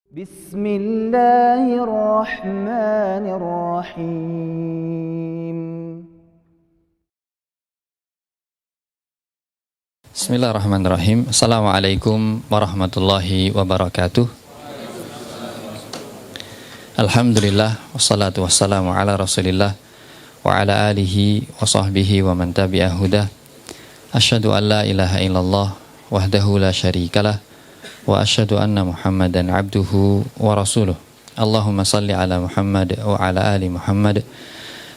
Bismillahirrahmanirrahim. Bismillahirrahmanirrahim. Assalamualaikum warahmatullahi wabarakatuh. Alhamdulillah, wassalatu wassalamu ala rasulillah wa ala alihi wa sahbihi wa man tabi'ah hudah. Asyhadu an la ilaha illallah wahdahu la syarikalah wa asyhadu anna Muhammadan abduhu wa rasuluh. Allahumma salli ala Muhammad wa ala ali Muhammad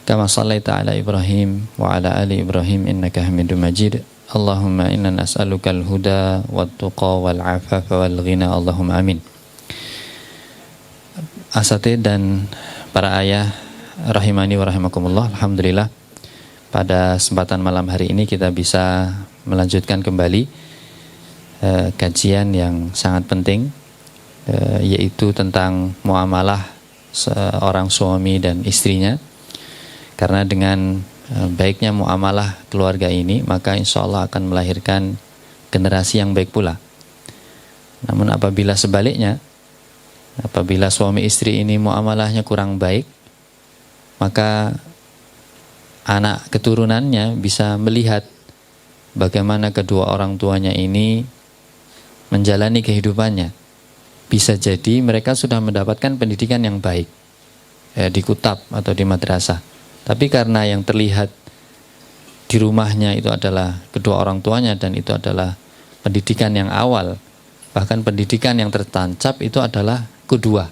kama sallaita ala Ibrahim wa ala ali Ibrahim innaka Hamidum Majid. Allahumma inna nas'alukal huda wat tuqa wal afafa wal ghina. Allahumma amin. Asatidz dan para ayah rahimani wa rahimakumullah, alhamdulillah pada kesempatan malam hari ini kita bisa melanjutkan kembali kajian yang sangat penting, yaitu tentang muamalah seorang suami dan istrinya. Karena dengan baiknya muamalah keluarga ini, maka insya Allah akan melahirkan generasi yang baik pula. Namun apabila sebaliknya, apabila suami istri ini muamalahnya kurang baik, maka anak keturunannya bisa melihat bagaimana kedua orang tuanya ini menjalani kehidupannya. Bisa jadi mereka sudah mendapatkan pendidikan yang baik di kutab atau di madrasah, tapi karena yang terlihat di rumahnya itu adalah kedua orang tuanya, dan itu adalah pendidikan yang awal, bahkan pendidikan yang tertancap itu adalah kedua.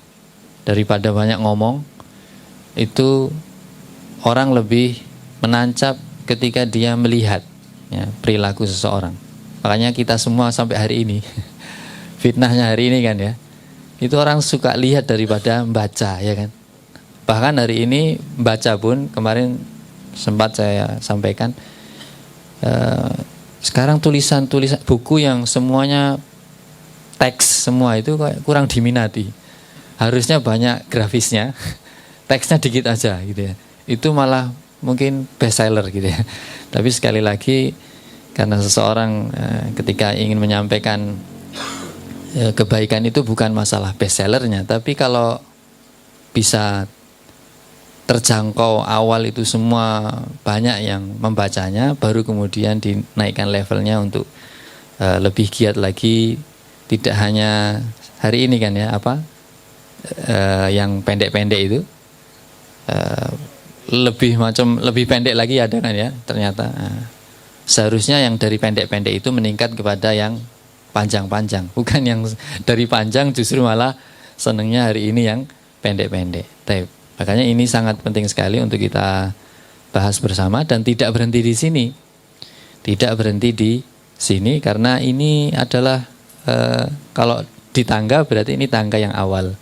Daripada banyak ngomong, itu orang lebih menancap ketika dia melihat perilaku seseorang. Makanya kita semua sampai hari ini fitnahnya hari ini kan ya, itu orang suka lihat daripada membaca, ya kan. Bahkan hari ini baca pun, kemarin sempat saya sampaikan, sekarang tulisan buku yang semuanya teks semua itu kurang diminati. Harusnya banyak grafisnya, teksnya dikit aja gitu ya. Itu malah mungkin bestseller gitu ya. Tapi sekali lagi, karena seseorang ketika ingin menyampaikan kebaikan itu bukan masalah bestsellernya, tapi kalau bisa terjangkau awal itu semua banyak yang membacanya, baru kemudian dinaikkan levelnya untuk lebih giat lagi. Tidak hanya hari ini kan ya, yang pendek-pendek itu lebih pendek lagi ada kan ya ternyata. Seharusnya yang dari pendek-pendek itu meningkat kepada yang panjang-panjang, bukan yang dari panjang justru malah senangnya hari ini yang pendek-pendek. Makanya ini sangat penting sekali untuk kita bahas bersama, dan tidak berhenti di sini. Tidak berhenti di sini, karena ini adalah kalau di tangga berarti ini tangga yang awal.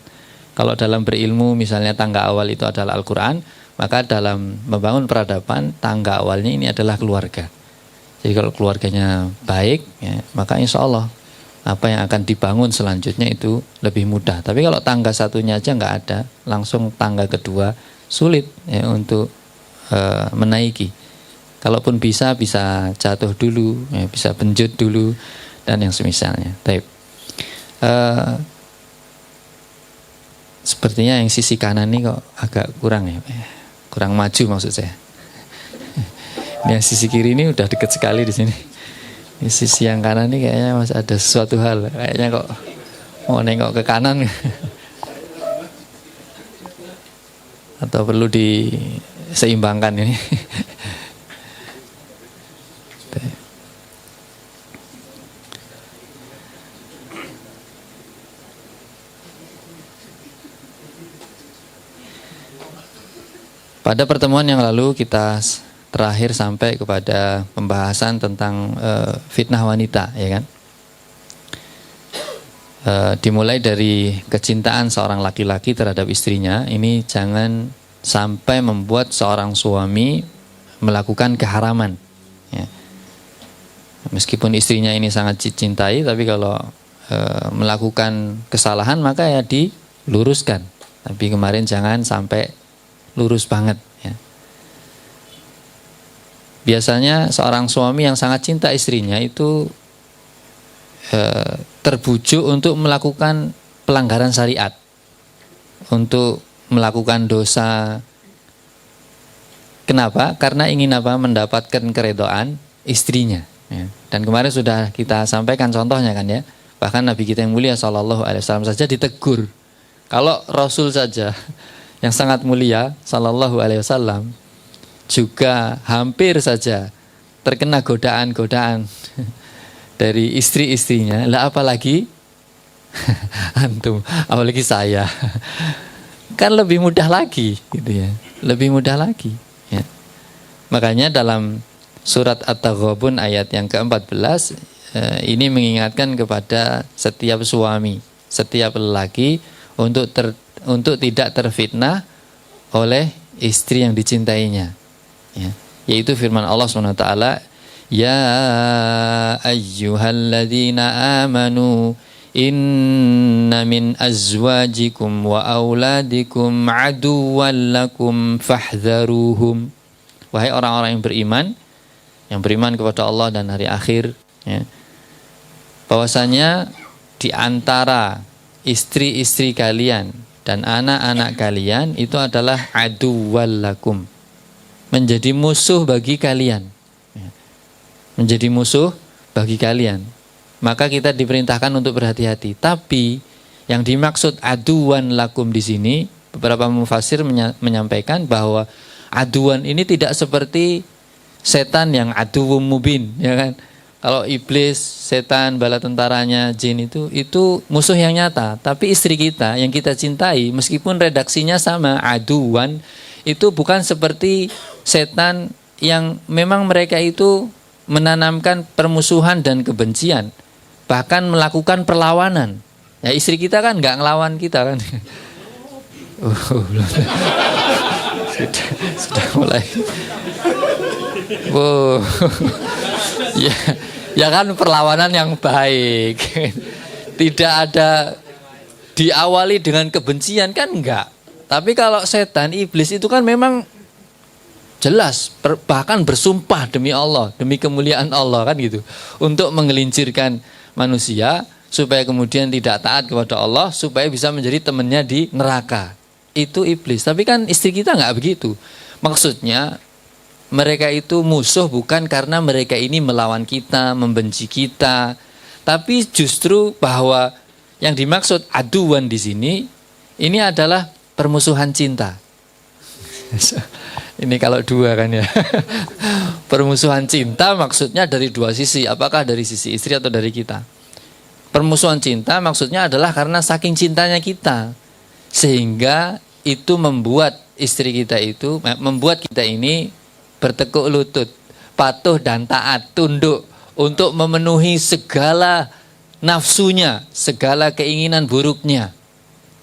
Kalau dalam berilmu misalnya tangga awal itu adalah Al-Quran, maka dalam membangun peradaban tangga awalnya ini adalah keluarga. Jadi kalau keluarganya baik ya, maka insya Allah apa yang akan dibangun selanjutnya itu lebih mudah. Tapi kalau tangga satunya aja nggak ada, langsung tangga kedua sulit ya untuk menaiki. Kalaupun bisa jatuh dulu, ya, bisa benjut dulu, dan yang semisalnya. Sepertinya yang sisi kanan ini kok agak kurang ya, kurang maju maksud saya. Yang sisi kiri ini udah deket sekali di sini. Di sisi yang kanan ini kayaknya masih ada sesuatu hal. Kayaknya kok mau nengok ke kanan. Atau perlu diseimbangkan ini. Pada pertemuan yang lalu kita terakhir sampai kepada pembahasan tentang fitnah wanita, ya kan? Dimulai dari kecintaan seorang laki-laki terhadap istrinya, ini jangan sampai membuat seorang suami melakukan keharaman. Ya. Meskipun istrinya ini sangat dicintai, tapi kalau melakukan kesalahan maka ya diluruskan. Tapi kemarin jangan sampai lurus banget. Ya. Biasanya seorang suami yang sangat cinta istrinya itu terbujuk untuk melakukan pelanggaran syariat, untuk melakukan dosa. Kenapa? Karena ingin apa? Mendapatkan keridhaan istrinya. Ya. Dan kemarin sudah kita sampaikan contohnya kan ya. Bahkan Nabi kita yang mulia Sallallahu Alaihi Wasallam saja ditegur. Kalau Rasul saja yang sangat mulia Sallallahu Alaihi Wasallam juga hampir saja terkena godaan-godaan dari istri-istrinya, lah apalagi antum, apalagi saya. Kan lebih mudah lagi gitu ya. Lebih mudah lagi ya. Makanya dalam surat At-Taghabun ayat yang ke-14 ini mengingatkan kepada setiap suami, setiap lelaki untuk tidak terfitnah oleh istri yang dicintainya. Ya. Yaitu firman Allah SWT, ya ayyuhalladzina amanu inna min azwajikum wa auladikum aduwwan lakum fahdharuhum. Wahai orang-orang yang beriman kepada Allah dan hari akhir, ya, bahwasanya di antara istri-istri kalian dan anak-anak kalian itu adalah aduwwan lakum, menjadi musuh bagi kalian, ya, menjadi musuh bagi kalian. Maka kita diperintahkan untuk berhati-hati. Tapi yang dimaksud aduwan lakum di sini, beberapa mufassir menyampaikan bahwa aduwan ini tidak seperti setan yang aduwwum mubin, ya kan? Kalau iblis, setan, bala tentaranya, jin itu musuh yang nyata. Tapi istri kita yang kita cintai, meskipun redaksinya sama aduwan, itu bukan seperti setan yang memang mereka itu menanamkan permusuhan dan kebencian, bahkan melakukan perlawanan. Ya, istri kita kan nggak ngelawan kita kan. Sudah mulai. Ya kan perlawanan yang baik. Tidak ada diawali dengan kebencian kan enggak. Tapi kalau setan, iblis itu kan memang jelas, bahkan bersumpah demi Allah, demi kemuliaan Allah kan gitu, untuk menggelincirkan manusia supaya kemudian tidak taat kepada Allah, supaya bisa menjadi temannya di neraka. Itu iblis. Tapi kan istri kita nggak begitu. Maksudnya mereka itu musuh bukan karena mereka ini melawan kita, membenci kita, tapi justru bahwa yang dimaksud aduan di sini ini adalah permusuhan cinta. Ini kalau dua kan ya. Permusuhan cinta maksudnya dari dua sisi. Apakah dari sisi istri atau dari kita? Permusuhan cinta maksudnya adalah karena saking cintanya kita, sehingga itu membuat istri kita itu, membuat kita ini bertekuk lutut, patuh dan taat, tunduk untuk memenuhi segala nafsunya, segala keinginan buruknya.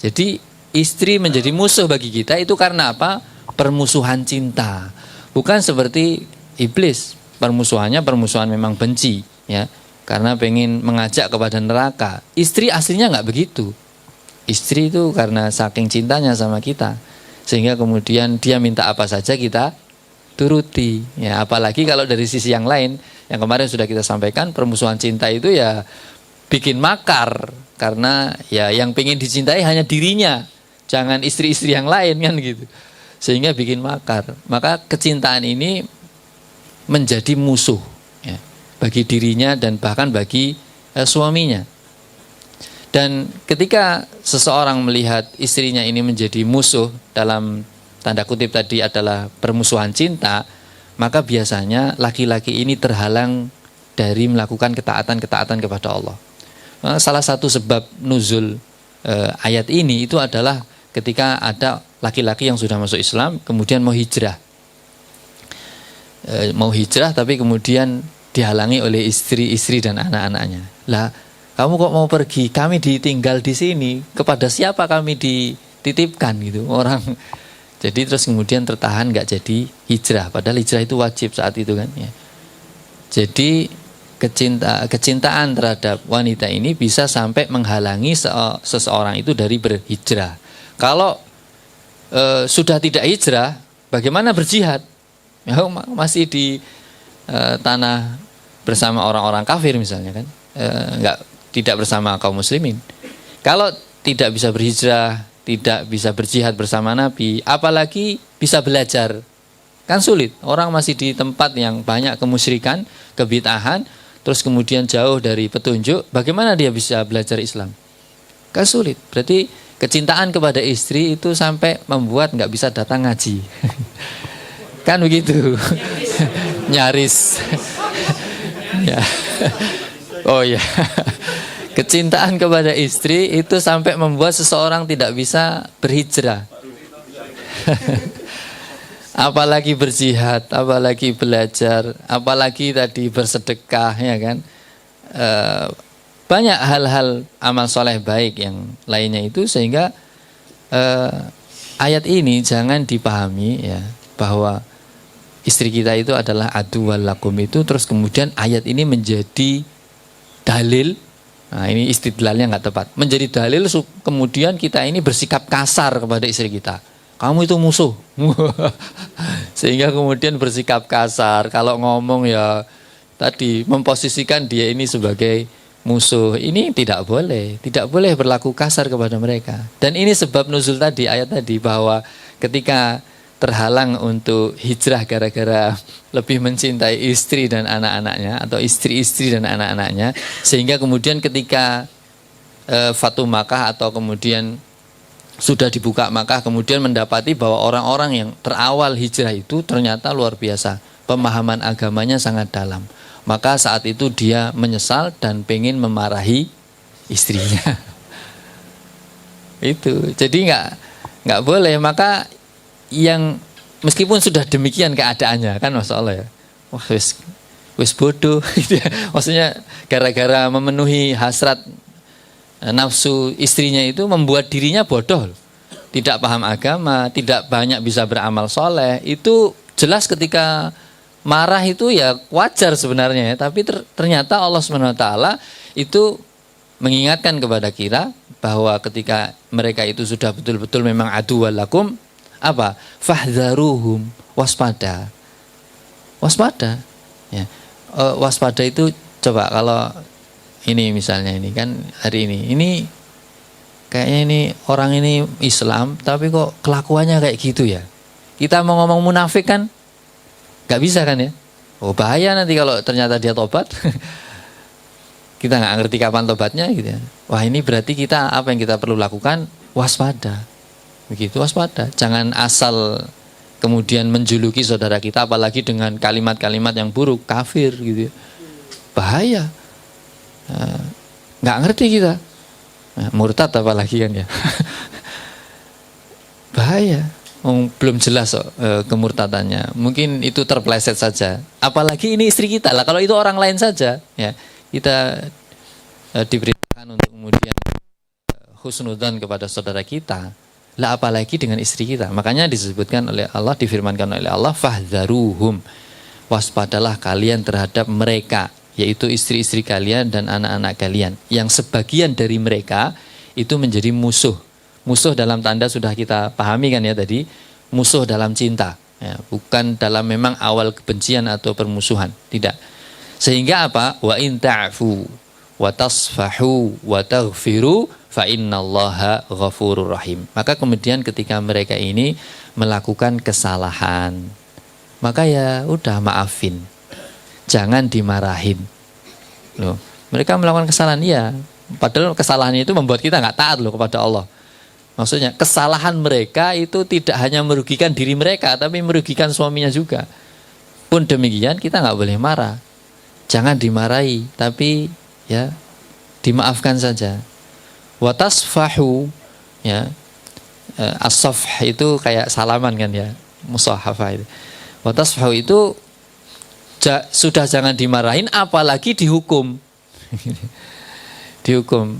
Jadi istri menjadi musuh bagi kita itu karena apa? Permusuhan cinta. Bukan seperti iblis, permusuhannya permusuhan memang benci, ya, karena pengen mengajak kepada neraka. Istri aslinya nggak begitu. Istri itu karena saking cintanya sama kita, sehingga kemudian dia minta apa saja kita turuti. Ya, apalagi kalau dari sisi yang lain, yang kemarin sudah kita sampaikan, permusuhan cinta itu ya bikin makar, karena ya yang pengen dicintai hanya dirinya, jangan istri-istri yang lain kan gitu. Sehingga bikin makar. Maka kecintaan ini menjadi musuh, ya, bagi dirinya dan bahkan bagi suaminya. Dan ketika seseorang melihat istrinya ini menjadi musuh, dalam tanda kutip tadi adalah permusuhan cinta, maka biasanya laki-laki ini terhalang dari melakukan ketaatan-ketaatan kepada Allah. Salah satu sebab nuzul ayat ini itu adalah ketika ada laki-laki yang sudah masuk Islam kemudian mau hijrah. Mau hijrah tapi kemudian dihalangi oleh istri-istri dan anak-anaknya. Lah, kamu kok mau pergi? Kami ditinggal di sini. Kepada siapa kami dititipkan gitu orang. Jadi terus kemudian tertahan nggak jadi hijrah. Padahal hijrah itu wajib saat itu kan. Ya. Jadi kecintaan terhadap wanita ini bisa sampai menghalangi seseorang itu dari berhijrah. Kalau sudah tidak hijrah, bagaimana berjihad? Ya, masih di tanah bersama orang-orang kafir misalnya kan, tidak bersama kaum muslimin. Kalau tidak bisa berhijrah, tidak bisa berjihad bersama Nabi, apalagi bisa belajar. Kan sulit, orang masih di tempat yang banyak kemusyrikan, kebid'ahan, terus kemudian jauh dari petunjuk, bagaimana dia bisa belajar Islam? Kan sulit, berarti kecintaan kepada istri itu sampai membuat nggak bisa datang ngaji. Kan begitu. Nyaris. Ya. Oh ya. Kecintaan kepada istri itu sampai membuat seseorang tidak bisa berhijrah. Apalagi berjihad, apalagi belajar, apalagi tadi bersedekah, ya kan? Banyak hal-hal amal soleh baik yang lainnya itu, sehingga ayat ini jangan dipahami ya bahwa istri kita itu adalah aduwwal lakum itu, terus kemudian ayat ini menjadi dalil. Nah, ini istidlalnya nggak tepat. Menjadi dalil kemudian kita ini bersikap kasar kepada istri kita. Kamu itu musuh. Sehingga kemudian bersikap kasar. Kalau ngomong ya tadi memposisikan dia ini sebagai musuh. Ini tidak boleh. Tidak boleh berlaku kasar kepada mereka. Dan ini sebab nuzul tadi, ayat tadi, bahwa ketika terhalang untuk hijrah gara-gara lebih mencintai istri dan anak-anaknya, atau istri-istri dan anak-anaknya, sehingga kemudian ketika Fatu Makkah atau kemudian sudah dibuka Makkah, kemudian mendapati bahwa orang-orang yang terawal hijrah itu ternyata luar biasa, pemahaman agamanya sangat dalam. Maka saat itu dia menyesal dan pengen memarahi istrinya. Itu jadi nggak boleh. Maka yang meskipun sudah demikian keadaannya, kan masya Allah ya, wah wis bodoh gitu ya. Maksudnya gara-gara memenuhi hasrat nafsu istrinya itu membuat dirinya bodoh, tidak paham agama, tidak banyak bisa beramal soleh. Itu jelas ketika marah itu ya wajar sebenarnya ya, tapi ternyata Allah SWT itu mengingatkan kepada kita bahwa ketika mereka itu sudah betul-betul memang aduwwal lakum, apa? Fahdharuhum, waspada. Waspada. Ya. Waspada itu coba kalau ini misalnya ini kan hari ini kayaknya ini orang ini Islam tapi kok kelakuannya kayak gitu ya. Kita mau ngomong munafik kan nggak bisa kan ya. Oh bahaya nanti kalau ternyata dia tobat. Kita nggak ngerti kapan tobatnya gitu ya. Wah ini berarti kita apa yang kita perlu lakukan? Waspada. Begitu, waspada. Jangan asal kemudian menjuluki saudara kita, apalagi dengan kalimat-kalimat yang buruk, kafir gitu ya. Bahaya. Nggak ngerti kita. Murtad apalagi kan ya. Bahaya. Belum jelas kemurtadannya. Mungkin itu terpeleset saja. Apalagi ini istri kita lah. Kalau itu orang lain saja, ya kita diberitakan untuk kemudian husnudzon kepada saudara kita. Lah apalagi dengan istri kita. Makanya disebutkan oleh Allah, difirmankan oleh Allah, fahdharuhum, waspadalah kalian terhadap mereka, yaitu istri-istri kalian dan anak-anak kalian, yang sebagian dari mereka itu menjadi musuh. Musuh dalam tanda sudah kita pahami kan ya tadi, musuh dalam cinta ya, bukan dalam memang awal kebencian atau permusuhan, tidak. Sehingga apa? Wa in ta'fu wa tasfahu wa taghfiru fa innallaha ghafurur rahim. Maka kemudian ketika mereka ini melakukan kesalahan, maka ya udah maafin. Jangan dimarahin. Loh, mereka melakukan kesalahan ya, padahal kesalahannya itu membuat kita nggak taat loh kepada Allah. Maksudnya kesalahan mereka itu tidak hanya merugikan diri mereka, tapi merugikan suaminya juga. Pun demikian kita nggak boleh marah. Jangan dimarahi, tapi ya dimaafkan saja. Watasfahu, ya, as-safh itu kayak salaman kan ya, musahafah itu. Watasfahu itu sudah jangan dimarahin, apalagi dihukum. Dihukum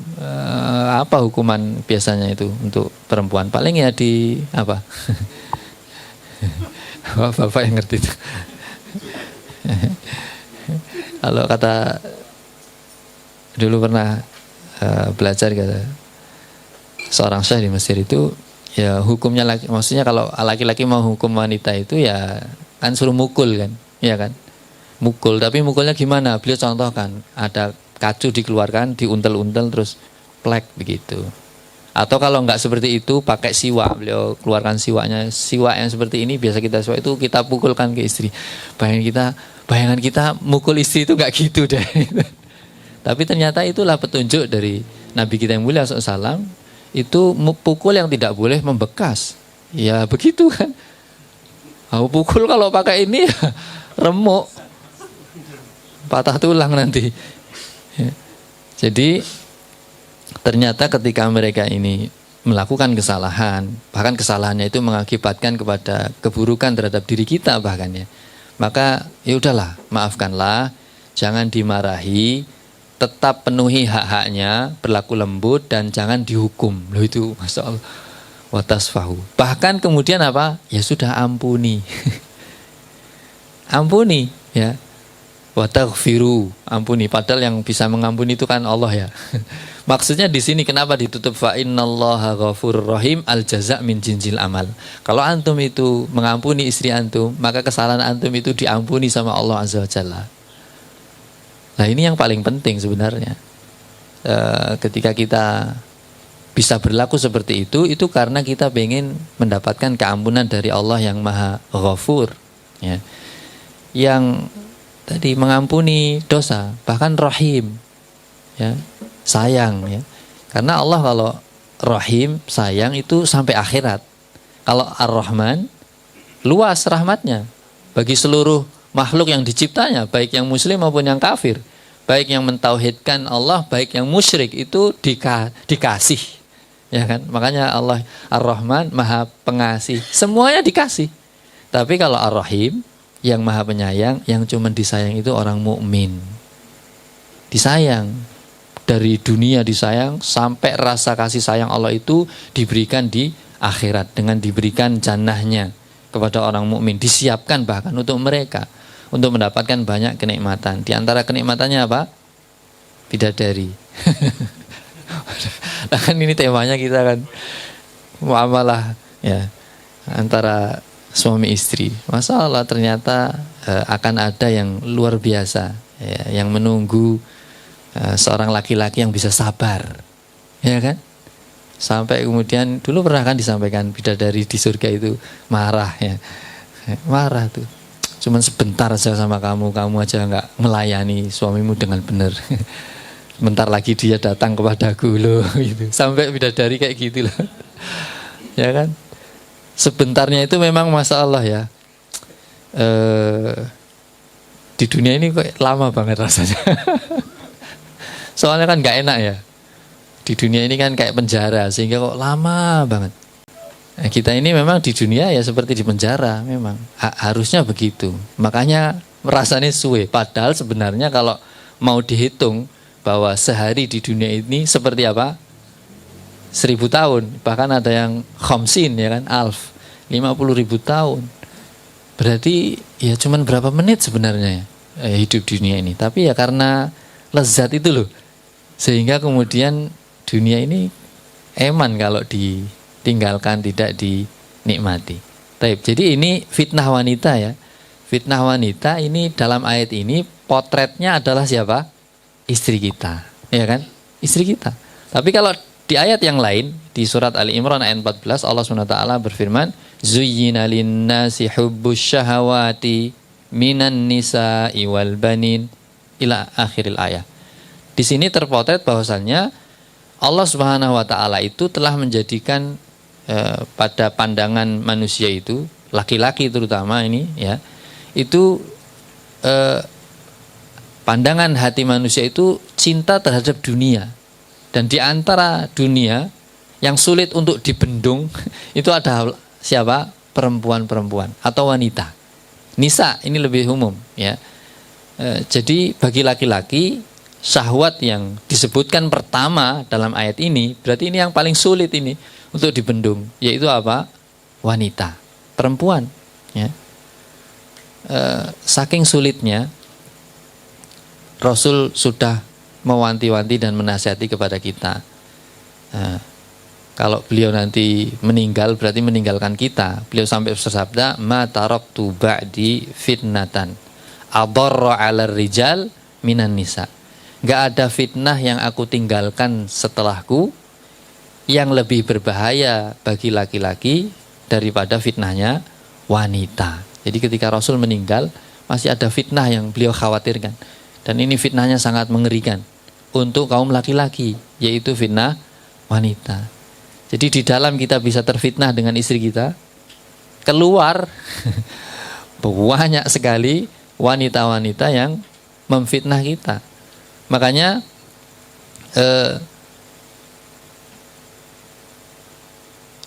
apa hukuman biasanya itu untuk perempuan? Paling ya di apa? Bapak yang ngerti itu. Kalau kata dulu pernah belajar kata seorang syekh di Mesir itu, ya hukumnya laki, maksudnya kalau laki-laki mau hukum wanita itu ya kan suruh mukul kan, ya kan? Mukul, tapi mukulnya gimana? Beliau contohkan, ada kacu dikeluarkan, diuntel-untel terus plek begitu. Atau kalau nggak seperti itu pakai siwak, beliau keluarkan siwaknya. Siwak yang seperti ini biasa kita siwak itu kita pukulkan ke istri. Bayangan kita mukul istri itu nggak gitu deh. Tapi ternyata itulah petunjuk dari Nabi kita yang mulia SAW. Itu pukul yang tidak boleh membekas. Ya begitu kan. Aku pukul kalau pakai ini ya, remuk, patah tulang nanti. Ya. Jadi ternyata ketika mereka ini melakukan kesalahan, bahkan kesalahannya itu mengakibatkan kepada keburukan terhadap diri kita bahkan ya, maka ya udahlah, maafkanlah, jangan dimarahi, tetap penuhi hak-haknya, berlaku lembut dan jangan dihukum. Loh itu Masya Allah, watasfahu. Bahkan kemudian apa? Ya sudah, ampuni. Ampuni ya. Wataghfiru, ampuni. Padahal yang bisa mengampuni itu kan Allah ya. Maksudnya di sini kenapa ditutup fa innallaha ghafurur rahim, al jaza' min jinsil amal. Kalau antum itu mengampuni istri antum, maka kesalahan antum itu diampuni sama Allah Azza wa Jalla. Nah, ini yang paling penting sebenarnya. Ketika kita bisa berlaku seperti itu karena kita ingin mendapatkan keampunan dari Allah yang Maha Ghafur ya. Yang tadi mengampuni dosa, bahkan Rahim ya, sayang ya. Karena Allah kalau Rahim, sayang itu sampai akhirat. Kalau Ar-Rahman, luas rahmatnya bagi seluruh makhluk yang diciptanya, baik yang muslim maupun yang kafir, baik yang mentauhidkan Allah, baik yang musyrik, itu dikasih ya kan. Makanya Allah Ar-Rahman, Maha Pengasih, semuanya dikasih. Tapi kalau Ar-Rahim, yang Maha Penyayang, yang cuma disayang itu orang mukmin. Disayang dari dunia, disayang sampai rasa kasih sayang Allah itu diberikan di akhirat dengan diberikan jannahnya kepada orang mukmin, disiapkan bahkan untuk mereka untuk mendapatkan banyak kenikmatan. Di antara kenikmatannya apa? Bidadari. Nah, kan ini temanya kita kan muamalah ya antara suami istri. Masalah ternyata akan ada yang luar biasa ya, yang menunggu seorang laki-laki yang bisa sabar, ya kan? Sampai kemudian dulu pernah kan disampaikan bidadari di surga itu marah ya, marah tuh. Cuman sebentar aja sama kamu aja nggak melayani suamimu dengan benar. Bentar lagi dia datang kepadaku loh, gitu. Sampai bidadari kayak gitu loh, ya kan? Sebentarnya itu memang masalah ya. Di dunia ini kok lama banget rasanya. Soalnya kan nggak enak ya. Di dunia ini kan kayak penjara, sehingga kok lama banget. Nah, kita ini memang di dunia ya seperti di penjara, memang harusnya begitu. Makanya rasanya suwe. Padahal sebenarnya kalau mau dihitung bahwa sehari di dunia ini seperti apa? 1000 tahun, bahkan ada yang khamsin ya kan, 50.000 tahun. Berarti ya cuman berapa menit sebenarnya ya, hidup di dunia ini. Tapi ya karena lezat itu loh, sehingga kemudian dunia ini eman kalau ditinggalkan, tidak dinikmati. Taib. Jadi ini fitnah wanita ya. Fitnah wanita ini dalam ayat ini potretnya adalah siapa? Istri kita, ya kan? Istri kita. Tapi kalau di ayat yang lain, di surat Ali Imran ayat 14, Allah SWT berfirman, Zuyyina linnasi hubbus syahawati minan nisa'i wal banin ila akhiril ayat. Di sini terpotret bahwasannya Allah Subhanahu wa taala itu telah menjadikan pada pandangan manusia itu, laki-laki terutama ini ya, itu pandangan hati manusia itu cinta terhadap dunia. Dan di antara dunia yang sulit untuk dibendung itu ada siapa? Perempuan-perempuan atau wanita. Nisa ini lebih umum ya. Jadi bagi laki-laki syahwat yang disebutkan pertama dalam ayat ini berarti ini yang paling sulit ini untuk dibendung, yaitu apa? Wanita, perempuan ya. Saking sulitnya Rasul sudah mewanti-wanti dan menasihati kepada kita. Kalau beliau nanti meninggal berarti meninggalkan kita. Beliau sampai bersabda, ma taraktu ba'di fitnatan adarra 'alar rijal minan nisa. Enggak ada fitnah yang aku tinggalkan setelahku yang lebih berbahaya bagi laki-laki daripada fitnahnya wanita. Jadi ketika Rasul meninggal, masih ada fitnah yang beliau khawatirkan. Dan ini fitnahnya sangat mengerikan untuk kaum laki-laki, yaitu fitnah wanita. Jadi di dalam kita bisa terfitnah dengan istri kita, keluar banyak sekali wanita-wanita yang memfitnah kita. Makanya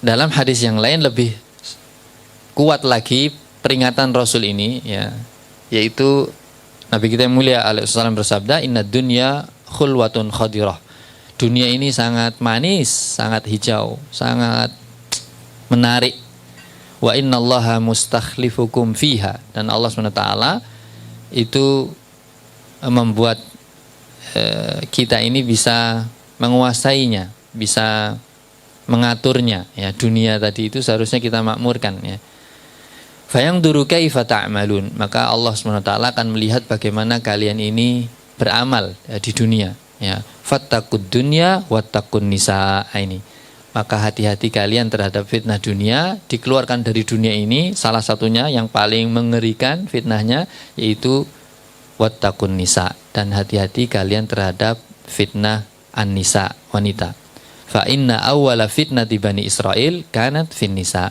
dalam hadis yang lain lebih kuat lagi peringatan Rasul ini, ya, yaitu Nabi kita yang mulia alaihi wasallam bersabda, "Inna dunya khulwatun khadirah." Dunia ini sangat manis, sangat hijau, sangat menarik. Wa innallaha mustakhlifukum fiha, dan Allah SWT itu membuat kita ini bisa menguasainya, bisa mengaturnya, ya. Dunia tadi itu seharusnya kita makmurkan, ya. Fayangduru kaifa ta'malun, maka Allah SWT akan melihat bagaimana kalian ini beramal, ya, di dunia, ya. Fattaqud dunya wattaqun nisa, ini. Maka hati-hati kalian terhadap fitnah dunia, dikeluarkan dari dunia ini. Salah satunya yang paling mengerikan fitnahnya yaitu wattaqun nisa, dan hati-hati kalian terhadap fitnah an-nisa, wanita. Fa inna awwala fitnati Bani Israel kanat fin nisa.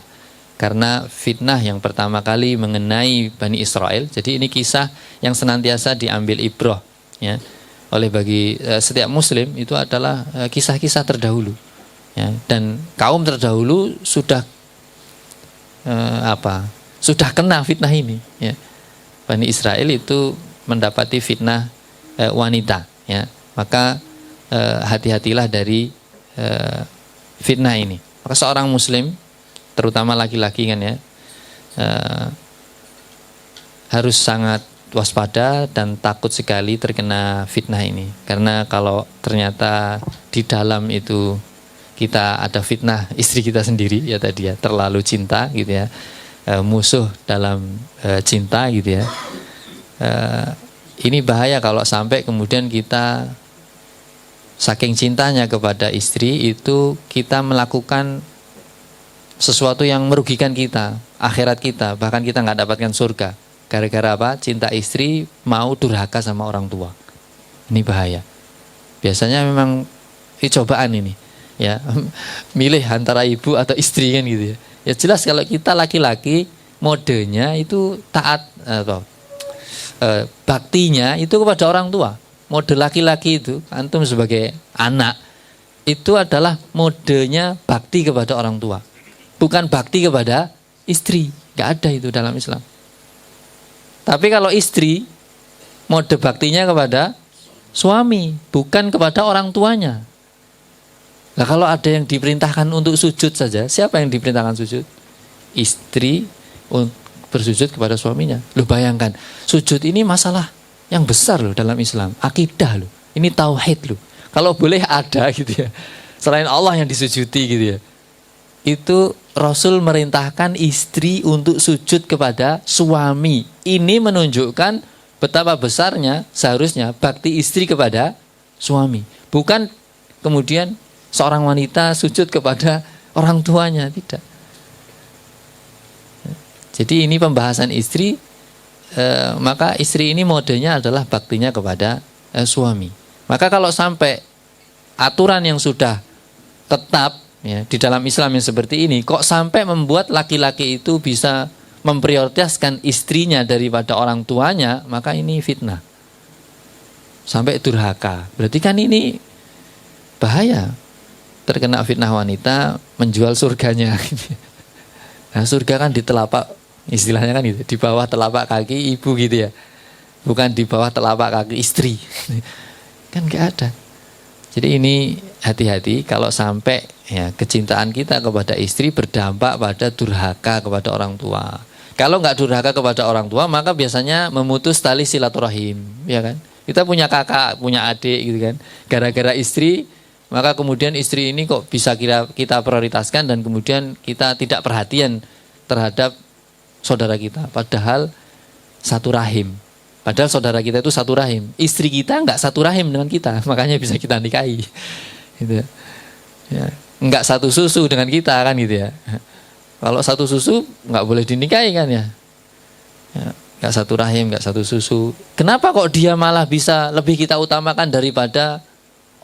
Karena fitnah yang pertama kali mengenai Bani Israel, jadi ini kisah yang senantiasa diambil ibrah, ya, oleh bagi setiap muslim, itu adalah kisah-kisah terdahulu, ya, dan kaum terdahulu sudah sudah kena fitnah ini, ya. Bani Israel itu mendapati fitnah wanita, ya. Maka hati-hatilah dari fitnah ini. Maka seorang muslim, terutama laki-laki kan, ya, harus sangat waspada dan takut sekali terkena fitnah ini. Karena kalau ternyata di dalam itu kita ada fitnah istri kita sendiri, ya tadi, ya, terlalu cinta gitu, ya, musuh dalam cinta gitu, ya, ini bahaya kalau sampai kemudian kita saking cintanya kepada istri itu kita melakukan sesuatu yang merugikan kita, akhirat kita, bahkan kita nggak dapatkan surga. Gara-gara apa? Cinta istri, mau durhaka sama orang tua. Ini bahaya. Biasanya memang ini cobaan ini, ya, milih antara ibu atau istri kan gitu, ya. Ya jelas kalau kita laki-laki modenya itu taat atau baktinya itu kepada orang tua. Mode laki-laki itu, antum sebagai anak itu adalah modenya bakti kepada orang tua. Bukan bakti kepada istri, nggak ada itu dalam Islam. Tapi kalau istri, mode baktinya kepada suami, bukan kepada orang tuanya. Nah, kalau ada yang diperintahkan untuk sujud saja, siapa yang diperintahkan sujud? Istri bersujud kepada suaminya. Loh, bayangkan, sujud ini masalah yang besar loh dalam Islam, akidah loh. Ini tauhid loh. Kalau boleh ada gitu, ya, selain Allah yang disujudi gitu, ya. Itu Rasul merintahkan istri untuk sujud kepada suami. Ini menunjukkan betapa besarnya seharusnya bakti istri kepada suami. Bukan kemudian seorang wanita sujud kepada orang tuanya, tidak. Jadi ini pembahasan istri, maka istri ini modenya adalah baktinya kepada suami. Maka kalau sampai aturan yang sudah tetap, ya, di dalam Islam yang seperti ini, kok sampai membuat laki-laki itu bisa memprioritaskan istrinya daripada orang tuanya, maka ini fitnah. Sampai durhaka. Berarti kan ini bahaya. Terkena fitnah wanita, menjual surganya. Nah, surga kan di telapak, istilahnya kan gitu, di bawah telapak kaki ibu gitu, ya. Bukan di bawah telapak kaki istri. Kan nggak ada. Jadi ini hati-hati kalau sampai, ya, kecintaan kita kepada istri berdampak pada durhaka kepada orang tua. Kalau nggak durhaka kepada orang tua, maka biasanya memutus tali silaturahim, ya kan? Kita punya kakak, punya adik gitu kan. Gara-gara istri, maka kemudian istri ini kok bisa kita prioritaskan dan kemudian kita tidak perhatian terhadap saudara kita. Padahal satu rahim. Padahal saudara kita itu satu rahim. Istri kita nggak satu rahim dengan kita, makanya bisa kita nikahi. Gitu. Ya. nggak satu susu dengan kita kan gitu ya. Kalau satu susu nggak boleh dinikahi kan ya. Nggak satu rahim, nggak satu susu. Kenapa kok dia malah bisa lebih kita utamakan daripada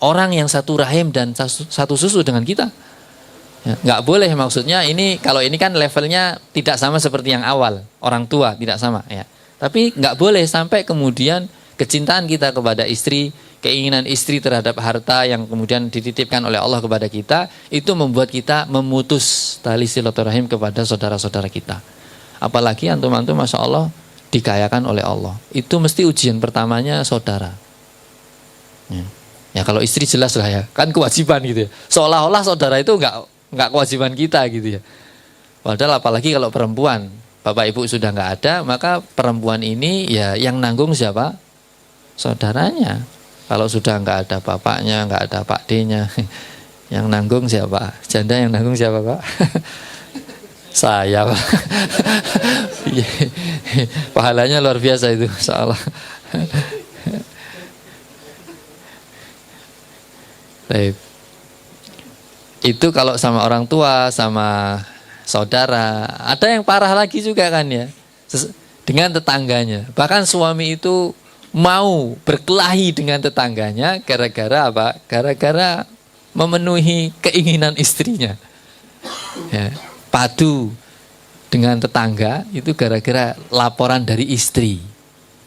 orang yang satu rahim dan satu susu dengan kita? Ya, nggak boleh, maksudnya ini kalau ini kan levelnya tidak sama seperti yang awal, orang tua tidak sama ya. Tapi nggak boleh sampai kemudian kecintaan kita kepada istri, keinginan istri terhadap harta yang kemudian dititipkan oleh Allah kepada kita, itu membuat kita memutus tali silaturahim kepada saudara-saudara kita. Apalagi antum-antum Masya Allah dikayakan oleh Allah. Itu mesti ujian pertamanya saudara. Ya kalau istri jelas lah ya, kan kewajiban gitu ya. Seolah-olah saudara itu nggak kewajiban kita gitu ya. Padahal apalagi kalau perempuan, bapak ibu sudah nggak ada, maka perempuan ini ya yang nanggung siapa? Saudaranya. Kalau sudah nggak ada bapaknya, nggak ada Pak D-nya, yang nanggung siapa? Janda yang nanggung siapa Pak? Saya Pak. Pahalanya luar biasa itu, insyaallah. Baik. Itu kalau sama orang tua, sama saudara. Ada yang parah lagi juga kan ya, dengan tetangganya. Bahkan suami itu mau berkelahi dengan tetangganya gara-gara apa? Gara-gara memenuhi keinginan istrinya. Ya, padu dengan tetangga itu gara-gara laporan dari istri.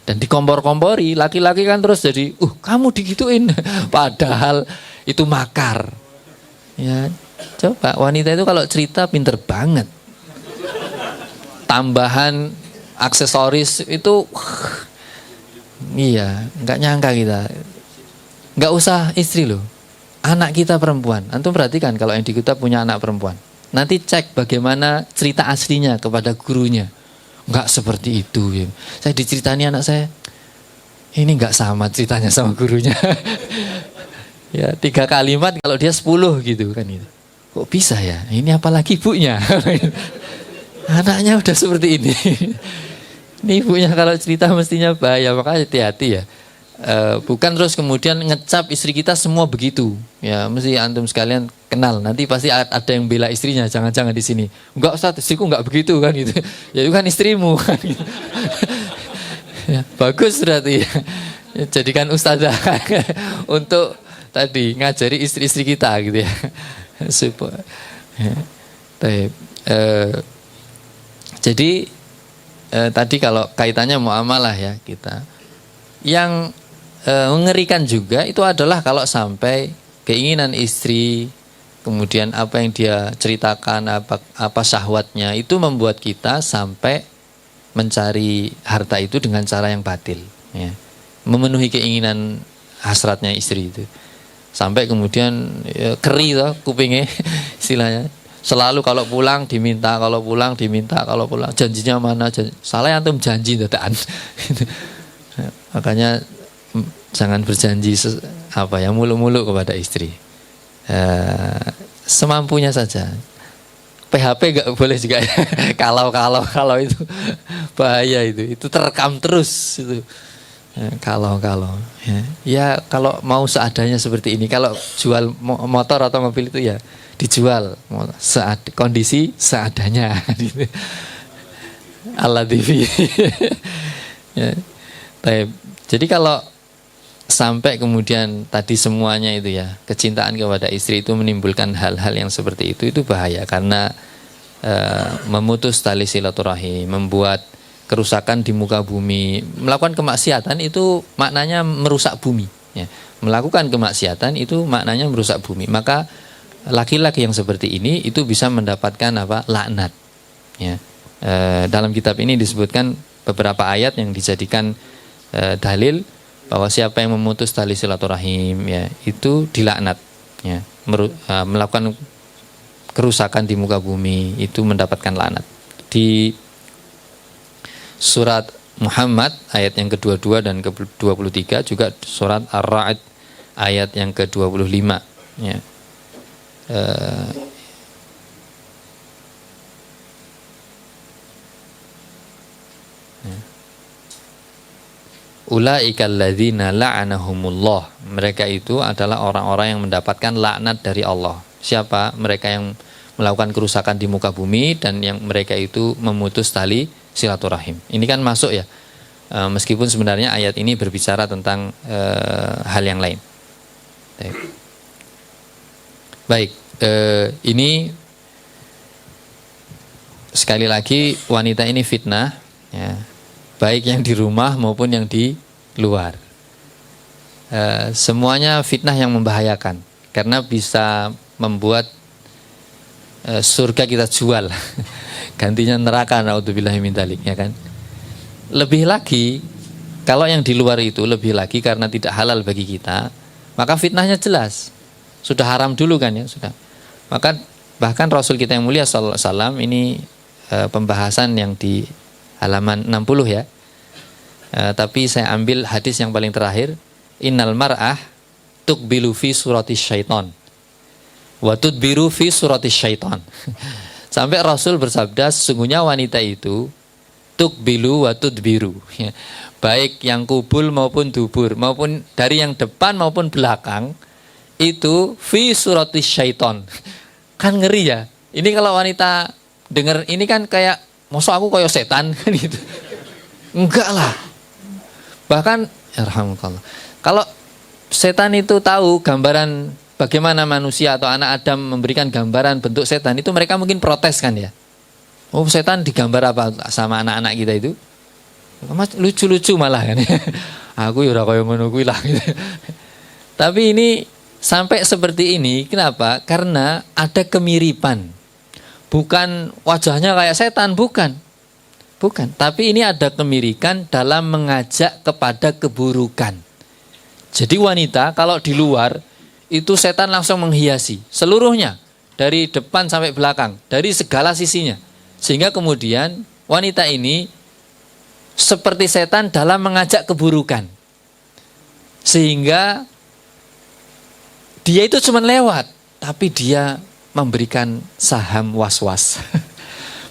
Dan dikompor-kompori, laki-laki kan terus jadi, kamu digituin. Padahal itu makar. Ya, coba wanita itu kalau cerita pinter banget. Tambahan aksesoris itu iya, nggak nyangka kita. Nggak usah istri loh, anak kita perempuan. Antum perhatikan kalau yang di kita punya anak perempuan. Nanti cek bagaimana cerita aslinya kepada gurunya. Nggak seperti itu. Ya. Saya diceritani anak saya, ini nggak sama ceritanya sama gurunya. Ya 3 kalimat kalau dia 10 gitu kan itu. Kok bisa ya? Ini apalagi ibunya. Anaknya udah seperti ini. Ini ibunya kalau cerita mestinya bahaya, maka hati-hati ya. Bukan terus kemudian ngecap istri kita semua begitu. Ya, mesti antum sekalian kenal. Nanti pasti ada yang bela istrinya, jangan-jangan di sini. Enggak Ustaz, istriku enggak begitu kan gitu. Ya itu kan istrimu kan gitu. Ya, bagus berarti. Ya, jadikan ustazah untuk tadi ngajari istri-istri kita gitu ya. Supaya. Ya. Jadi tadi kalau kaitannya muamalah ya kita, yang mengerikan juga itu adalah kalau sampai keinginan istri, kemudian apa yang dia ceritakan, apa syahwatnya itu membuat kita sampai mencari harta itu dengan cara yang batil, ya. Memenuhi keinginan hasratnya istri itu, sampai kemudian ya, keri toh kupingnya istilahnya. Selalu kalau pulang diminta, kalau pulang diminta, kalau pulang janjinya mana? Salah antum janji dadakan. Makanya jangan berjanji mulu-mulu kepada istri. Semampunya saja. PHP nggak boleh juga. Kalau itu bahaya itu. Itu terekam terus itu. Kalau ya kalau mau seadanya seperti ini. Kalau jual motor atau mobil itu ya dijual kondisi seadanya. Ala TV. Ya. Jadi kalau sampai kemudian tadi semuanya itu ya, kecintaan kepada istri itu menimbulkan hal-hal yang seperti itu bahaya karena memutus tali silaturahim, membuat kerusakan di muka bumi. Melakukan kemaksiatan itu maknanya merusak bumi, ya. Melakukan kemaksiatan itu maknanya merusak bumi. Maka laki-laki yang seperti ini itu bisa mendapatkan laknat, ya. Dalam kitab ini disebutkan beberapa ayat yang dijadikan dalil bahwa siapa yang memutus tali silaturahim ya itu dilaknat, ya. Melakukan kerusakan di muka bumi itu mendapatkan laknat. Di surat Muhammad ayat yang ke-22 dan ke-23, juga surat Ar-Ra'd ayat yang ke-25, ya. Ulaikal ladzina la'anahumullah. Mereka itu adalah orang-orang yang mendapatkan laknat dari Allah. siapa mereka yang melakukan kerusakan di muka bumi dan yang mereka itu memutus tali silaturahim. Ini kan masuk ya, meskipun sebenarnya ayat ini berbicara tentang hal yang lain. Baik, ini sekali lagi wanita ini fitnah, ya, baik yang di rumah maupun yang di luar. Semuanya fitnah yang membahayakan karena bisa membuat surga kita jual gantinya neraka, naudzubillahi min dzalik, ya kan. Lebih lagi kalau yang di luar itu lebih lagi karena tidak halal bagi kita, maka fitnahnya jelas sudah haram dulu kan ya, sudah. Maka bahkan Rasul kita yang mulia sallallahu alaihi wasallam ini pembahasan yang di halaman 60 ya. Tapi saya ambil hadis yang paling terakhir, innal mar'ah tuqbilu fi suratis syaiton wa tudbiru fi suratis syaiton. Sampai Rasul bersabda, sesungguhnya wanita itu tuqbilu wa tudbiru, ya, baik yang kubul maupun dubur, maupun dari yang depan maupun belakang, itu fi suratis syaiton. Kan ngeri ya. Ini kalau wanita dengar ini kan kayak, masa aku kayak setan kan gitu. Enggak lah. Bahkan yarhamukallah, kalau setan itu tahu gambaran bagaimana manusia atau anak Adam memberikan gambaran bentuk setan, itu mereka mungkin protes kan ya. Oh, setan digambar apa sama anak-anak kita itu? Lucu-lucu malah kan. Aku ya ora kaya ngono kuwi lah gitu. Tapi ini sampai seperti ini, kenapa? Karena ada kemiripan. Bukan wajahnya kayak setan, bukan. Bukan, tapi ini ada kemirikan dalam mengajak kepada keburukan. Jadi wanita kalau di luar itu setan langsung menghiasi seluruhnya, dari depan sampai belakang, dari segala sisinya. Sehingga kemudian wanita ini seperti setan dalam mengajak keburukan. Sehingga dia itu cuma lewat, tapi dia memberikan saham was-was.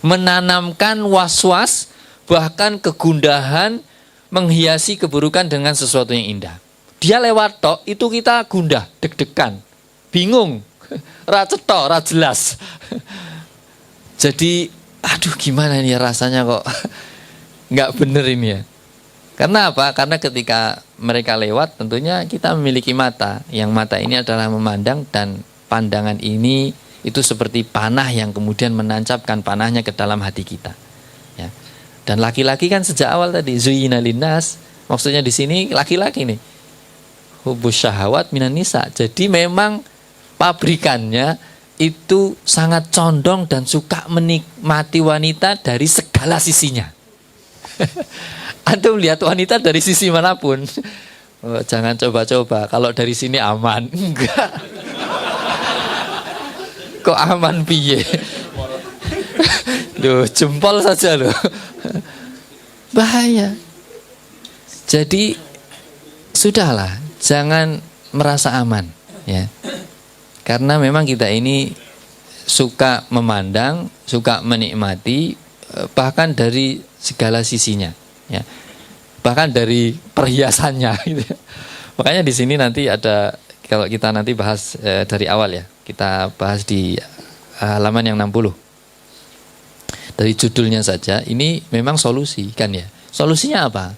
Menanamkan was-was, bahkan kegundahan, menghiasi keburukan dengan sesuatu yang indah. Dia lewat tok, itu kita gundah, deg-degan, bingung, ra cetok, ra jelas. Jadi, aduh gimana ini rasanya kok nggak bener ini ya. Karena apa? Karena ketika mereka lewat, tentunya kita memiliki mata. Yang mata ini adalah memandang, dan pandangan ini itu seperti panah yang kemudian menancapkan panahnya ke dalam hati kita. Ya. Dan laki-laki kan sejak awal tadi zuyina linnas, maksudnya di sini laki-laki nih. Hubus syahwat minan nisa. Jadi memang pabrikannya itu sangat condong dan suka menikmati wanita dari segala sisinya. Antum lihat wanita dari sisi manapun. Oh, jangan coba-coba. Kalau dari sini aman, enggak. Kok aman piye? Loh, jempol saja loh. Bahaya. Jadi sudahlah, jangan merasa aman ya. Karena memang kita ini suka memandang, suka menikmati, bahkan dari segala sisinya ya. Bahkan dari perhiasannya gitu. Makanya di sini nanti ada, kalau kita nanti bahas dari awal ya. Kita bahas di halaman yang 60. Dari judulnya saja, ini memang solusi kan ya. Solusinya apa?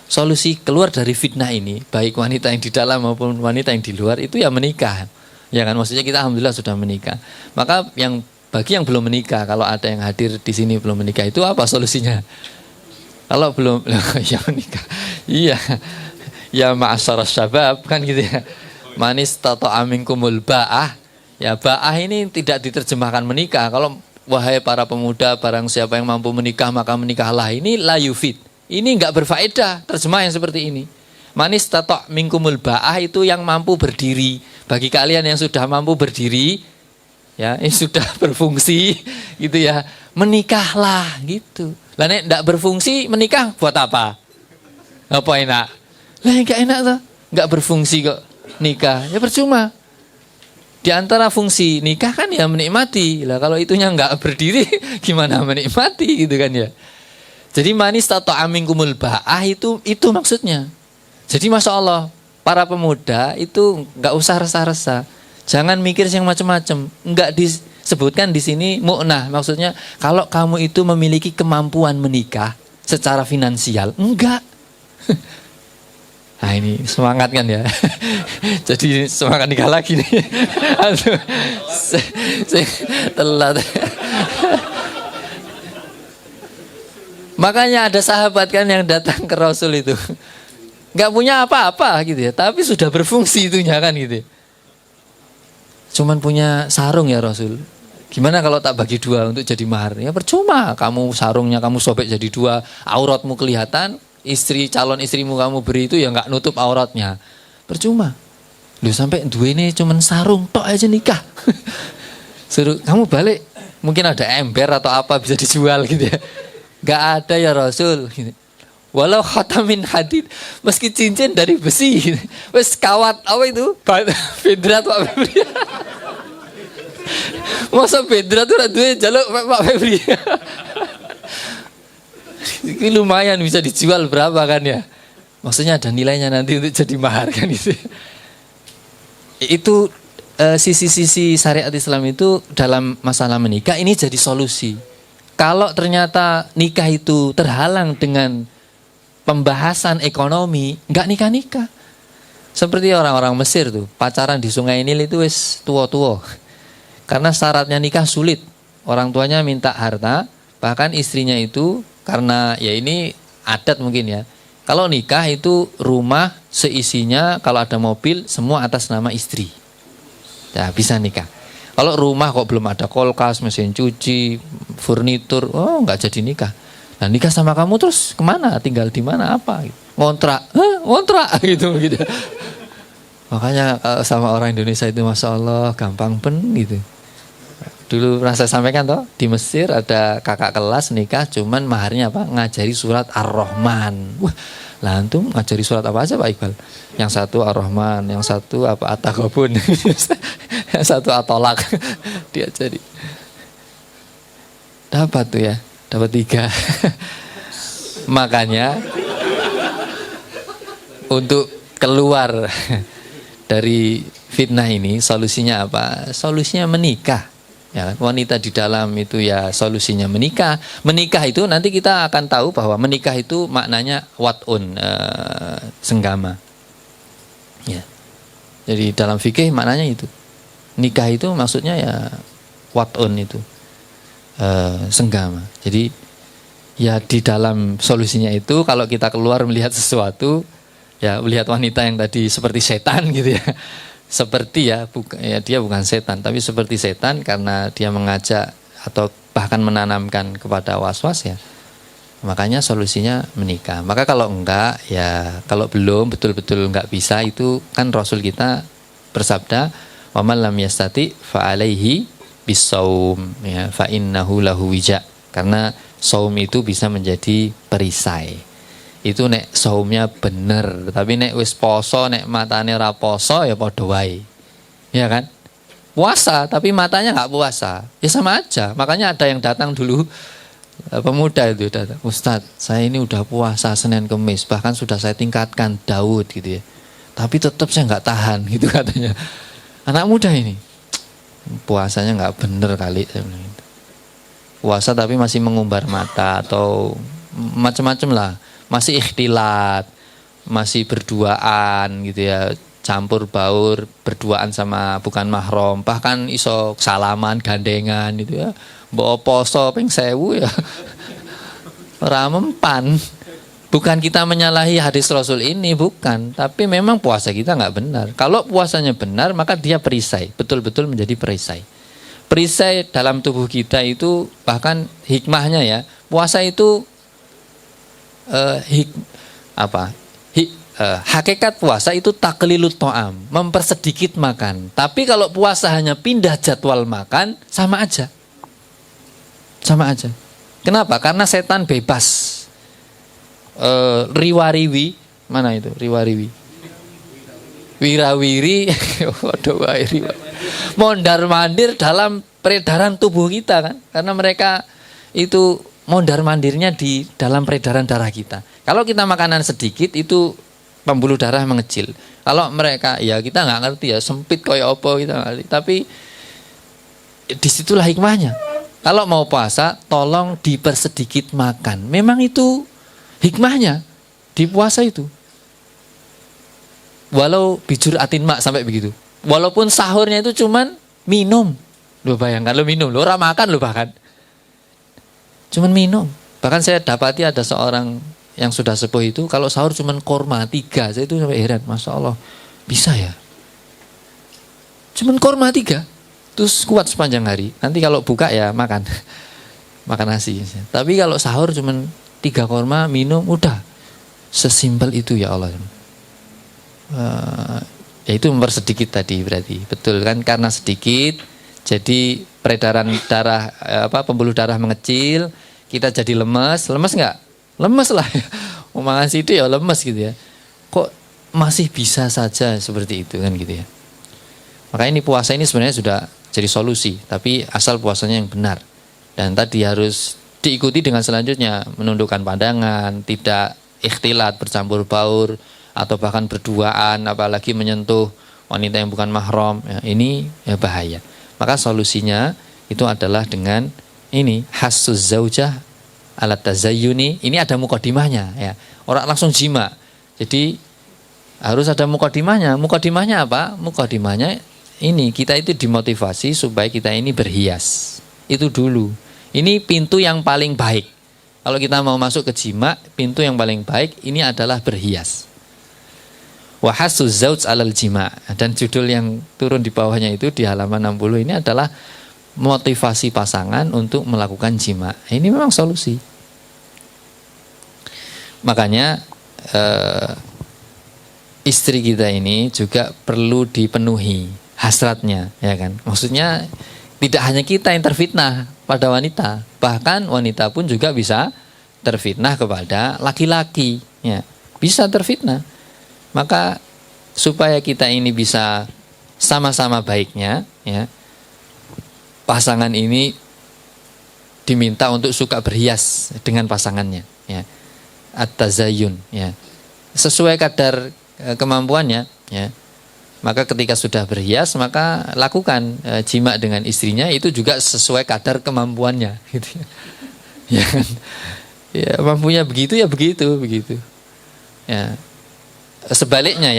Solusi keluar dari fitnah ini, baik wanita yang di dalam maupun wanita yang di luar, itu ya menikah. Ya kan, maksudnya kita alhamdulillah sudah menikah. Maka bagi yang belum menikah, kalau ada yang hadir di sini belum menikah, itu apa solusinya? Kalau belum, ya menikah. Iya. Ya ma'asyaras syabab kan gitu ya. Manis tato aminkumul ba'ah. Ya, ba'ah ini tidak diterjemahkan menikah. Kalau wahai para pemuda, barang siapa yang mampu menikah maka menikahlah, ini la yufid. Ini enggak berfaedah terjemah yang seperti ini. Manis tato minkumul ba'ah itu yang mampu berdiri. Bagi kalian yang sudah mampu berdiri, ya, ini sudah berfungsi gitu ya, menikahlah gitu. Lah nek enggak berfungsi menikah buat apa? Apa enak? Lah enggak enak tuh. Enggak berfungsi kok nikah. Ya percuma. Di antara fungsi nikah kan ya menikmati. Lah kalau itunya enggak berdiri gimana menikmati gitu kan ya. Jadi manis tato aminkumul ba'ah itu maksudnya. Jadi Masya Allah, para pemuda itu enggak usah resah-resah. Jangan mikir yang macam-macam. Enggak disebutkan di sini mu'nah. Maksudnya kalau kamu itu memiliki kemampuan menikah secara finansial, enggak. Nah ini semangat kan ya. Jadi semangat nikah lagi nih. Aduh, telat. Makanya ada sahabat kan yang datang ke Rasul itu, nggak punya apa-apa gitu ya, tapi sudah berfungsi itunya kan gitu. Cuman punya sarung ya Rasul. Gimana kalau tak bagi dua untuk jadi mahar? Ya percuma, kamu sarungnya kamu sobek jadi dua, auratmu kelihatan. Calon istrimu kamu beri itu ya nggak nutup auratnya, percuma. Lu sampai dua ini cuman sarung tok aja nikah. Suruh kamu balik, mungkin ada ember atau apa bisa dijual gitu ya. Nggak ada ya Rasul. Walau khatamin hadid, meski cincin dari besi, wes kawat apa itu? Fedra atau apa? Masa Fedra tuh duwe jaluk Pak Febri. Ini lumayan bisa dijual berapa kan ya? Maksudnya ada nilainya nanti untuk jadi mahar kan itu. Itu sisi-sisi syariat Islam itu dalam masalah menikah ini jadi solusi. Kalau ternyata nikah itu terhalang dengan pembahasan ekonomi, nggak nikah-nikah. Seperti orang-orang Mesir tuh, pacaran di Sungai Nil itu wis tua-tua. Karena syaratnya nikah sulit. Orang tuanya minta harta, bahkan istrinya itu karena ya ini adat mungkin ya. Kalau nikah itu rumah seisinya, kalau ada mobil semua atas nama istri. Ya bisa nikah. Kalau rumah kok belum ada kulkas, mesin cuci, furnitur, oh nggak jadi nikah. Nah nikah sama kamu terus kemana? Tinggal di mana apa? Ngontrak, ngontrak gitu. Makanya sama orang Indonesia itu masya Allah gampang gitu. Dulu pernah saya sampaikan toh di Mesir ada kakak kelas nikah, cuman maharnya apa? Ngajari surat Ar-Rahman. Wah, lah antum ngajari surat apa aja Pak Iqbal? Yang satu Ar-Rahman, yang satu apa At-Taghabun, yang satu At-Tolak. Diajari. Dapat tuh ya, dapat 3. Makanya untuk keluar dari fitnah ini solusinya apa? Solusinya menikah. Ya, wanita di dalam itu ya solusinya menikah. Menikah itu nanti kita akan tahu bahwa menikah itu maknanya wat'un, senggama. Ya. Jadi dalam fikih maknanya itu. Nikah itu maksudnya ya wat'un itu, senggama. Jadi ya di dalam solusinya itu kalau kita keluar melihat sesuatu, ya melihat wanita yang tadi seperti setan gitu ya. Seperti ya dia bukan setan tapi seperti setan karena dia mengajak atau bahkan menanamkan kepada was-was ya. Makanya solusinya menikah. Maka kalau enggak ya kalau belum betul-betul enggak bisa itu kan Rasul kita bersabda wa man lam yastati fa alaihi bisaum ya fa innahu lahu wija. Karena saum itu bisa menjadi perisai. Itu nek saumnya bener, tapi nek wis poso nek matane ora poso ya padha wae. Ya kan? Puasa tapi matanya enggak puasa. Ya sama aja. Makanya ada yang datang dulu pemuda itu datang, "Ustadz, saya ini udah puasa Senin Kemis, bahkan sudah saya tingkatkan Daud gitu ya. Tapi tetap saya enggak tahan," gitu katanya. Anak muda ini. Puasanya enggak bener kali saya bilang gitu. Puasa tapi masih mengumbar mata atau macam-macam lah. Masih ikhtilat, masih berduaan gitu ya, campur baur, berduaan sama bukan mahram, bahkan iso salaman, gandengan gitu ya. Mbok poso ping 1000 ya. Ora mempan. Bukan kita menyalahi hadis Rasul ini, bukan, tapi memang puasa kita nggak benar. Kalau puasanya benar, maka dia perisai, betul-betul menjadi perisai. Perisai dalam tubuh kita itu bahkan hikmahnya ya, puasa itu hakikat puasa itu taklilut to'am, mempersedikit makan. Tapi kalau puasa hanya pindah jadwal makan, sama aja. Sama aja. Kenapa? Karena setan bebas. Riwariwi, mana itu? Riwariwi. Wirawiri, mondar-mandir dalam peredaran tubuh kita kan. Karena mereka itu mondar-mandirnya di dalam peredaran darah kita. Kalau kita makanan sedikit itu pembuluh darah mengecil. Kalau mereka, ya kita nggak ngerti ya, sempit kayak apa kita nggak ngerti. Tapi disitulah hikmahnya. Kalau mau puasa, tolong dipersedikit makan. Memang itu hikmahnya di puasa itu. Walau bijur atin mak sampai begitu. Walaupun sahurnya itu cuman minum. Lo bayangkan, lo minum, lo orang makan lo bahkan. Cuman minum. Bahkan saya dapati ada seorang yang sudah sepuh itu, kalau sahur cuman korma 3. Saya itu sampai heran, Masya Allah, bisa ya? Cuman korma 3. Terus kuat sepanjang hari. Nanti kalau buka ya makan. Makan nasi. Tapi kalau sahur cuman 3 korma, minum, udah. Sesimpel itu ya Allah. Ya itu mempersedikit tadi berarti. Betul kan? Karena sedikit, jadi peredaran darah, pembuluh darah mengecil, kita jadi lemes. Lemes nggak? Lemes lah. Makan sidik ya lemes gitu ya. Kok masih bisa saja seperti itu kan gitu ya. Maka ini puasa ini sebenarnya sudah jadi solusi, tapi asal puasanya yang benar. Dan tadi harus diikuti dengan selanjutnya, menundukkan pandangan, tidak ikhtilat, bercampur baur, atau bahkan berduaan, apalagi menyentuh wanita yang bukan mahram. Ya, ini ya bahaya. Maka solusinya itu adalah dengan ini, hassuz zaujah alat tazayyuni. Ini ada mukadimahnya ya. Orang langsung jima. Jadi harus ada mukadimahnya. Mukadimahnya apa? Mukadimahnya ini, kita itu dimotivasi supaya kita ini berhias. Itu dulu. Ini pintu yang paling baik. Kalau kita mau masuk ke jima, pintu yang paling baik ini adalah berhias. Wa hassuz zauj alal jima. Dan judul yang turun di bawahnya itu di halaman 60 ini adalah motivasi pasangan untuk melakukan jima. Ini memang solusi. Makanya istri kita ini juga perlu dipenuhi hasratnya, ya kan? Maksudnya tidak hanya kita yang terfitnah pada wanita, bahkan wanita pun juga bisa terfitnah kepada laki-laki, ya. Bisa terfitnah. Maka supaya kita ini bisa sama-sama baiknya, ya, pasangan ini diminta untuk suka berhias dengan pasangannya, ya. At-tazayyun, ya. Sesuai kadar kemampuannya, ya. Maka ketika sudah berhias, maka lakukan jima dengan istrinya itu juga sesuai kadar kemampuannya, gitu ya. Ya kan? Ya, mampunya begitu ya begitu. Ya. Sebaliknya,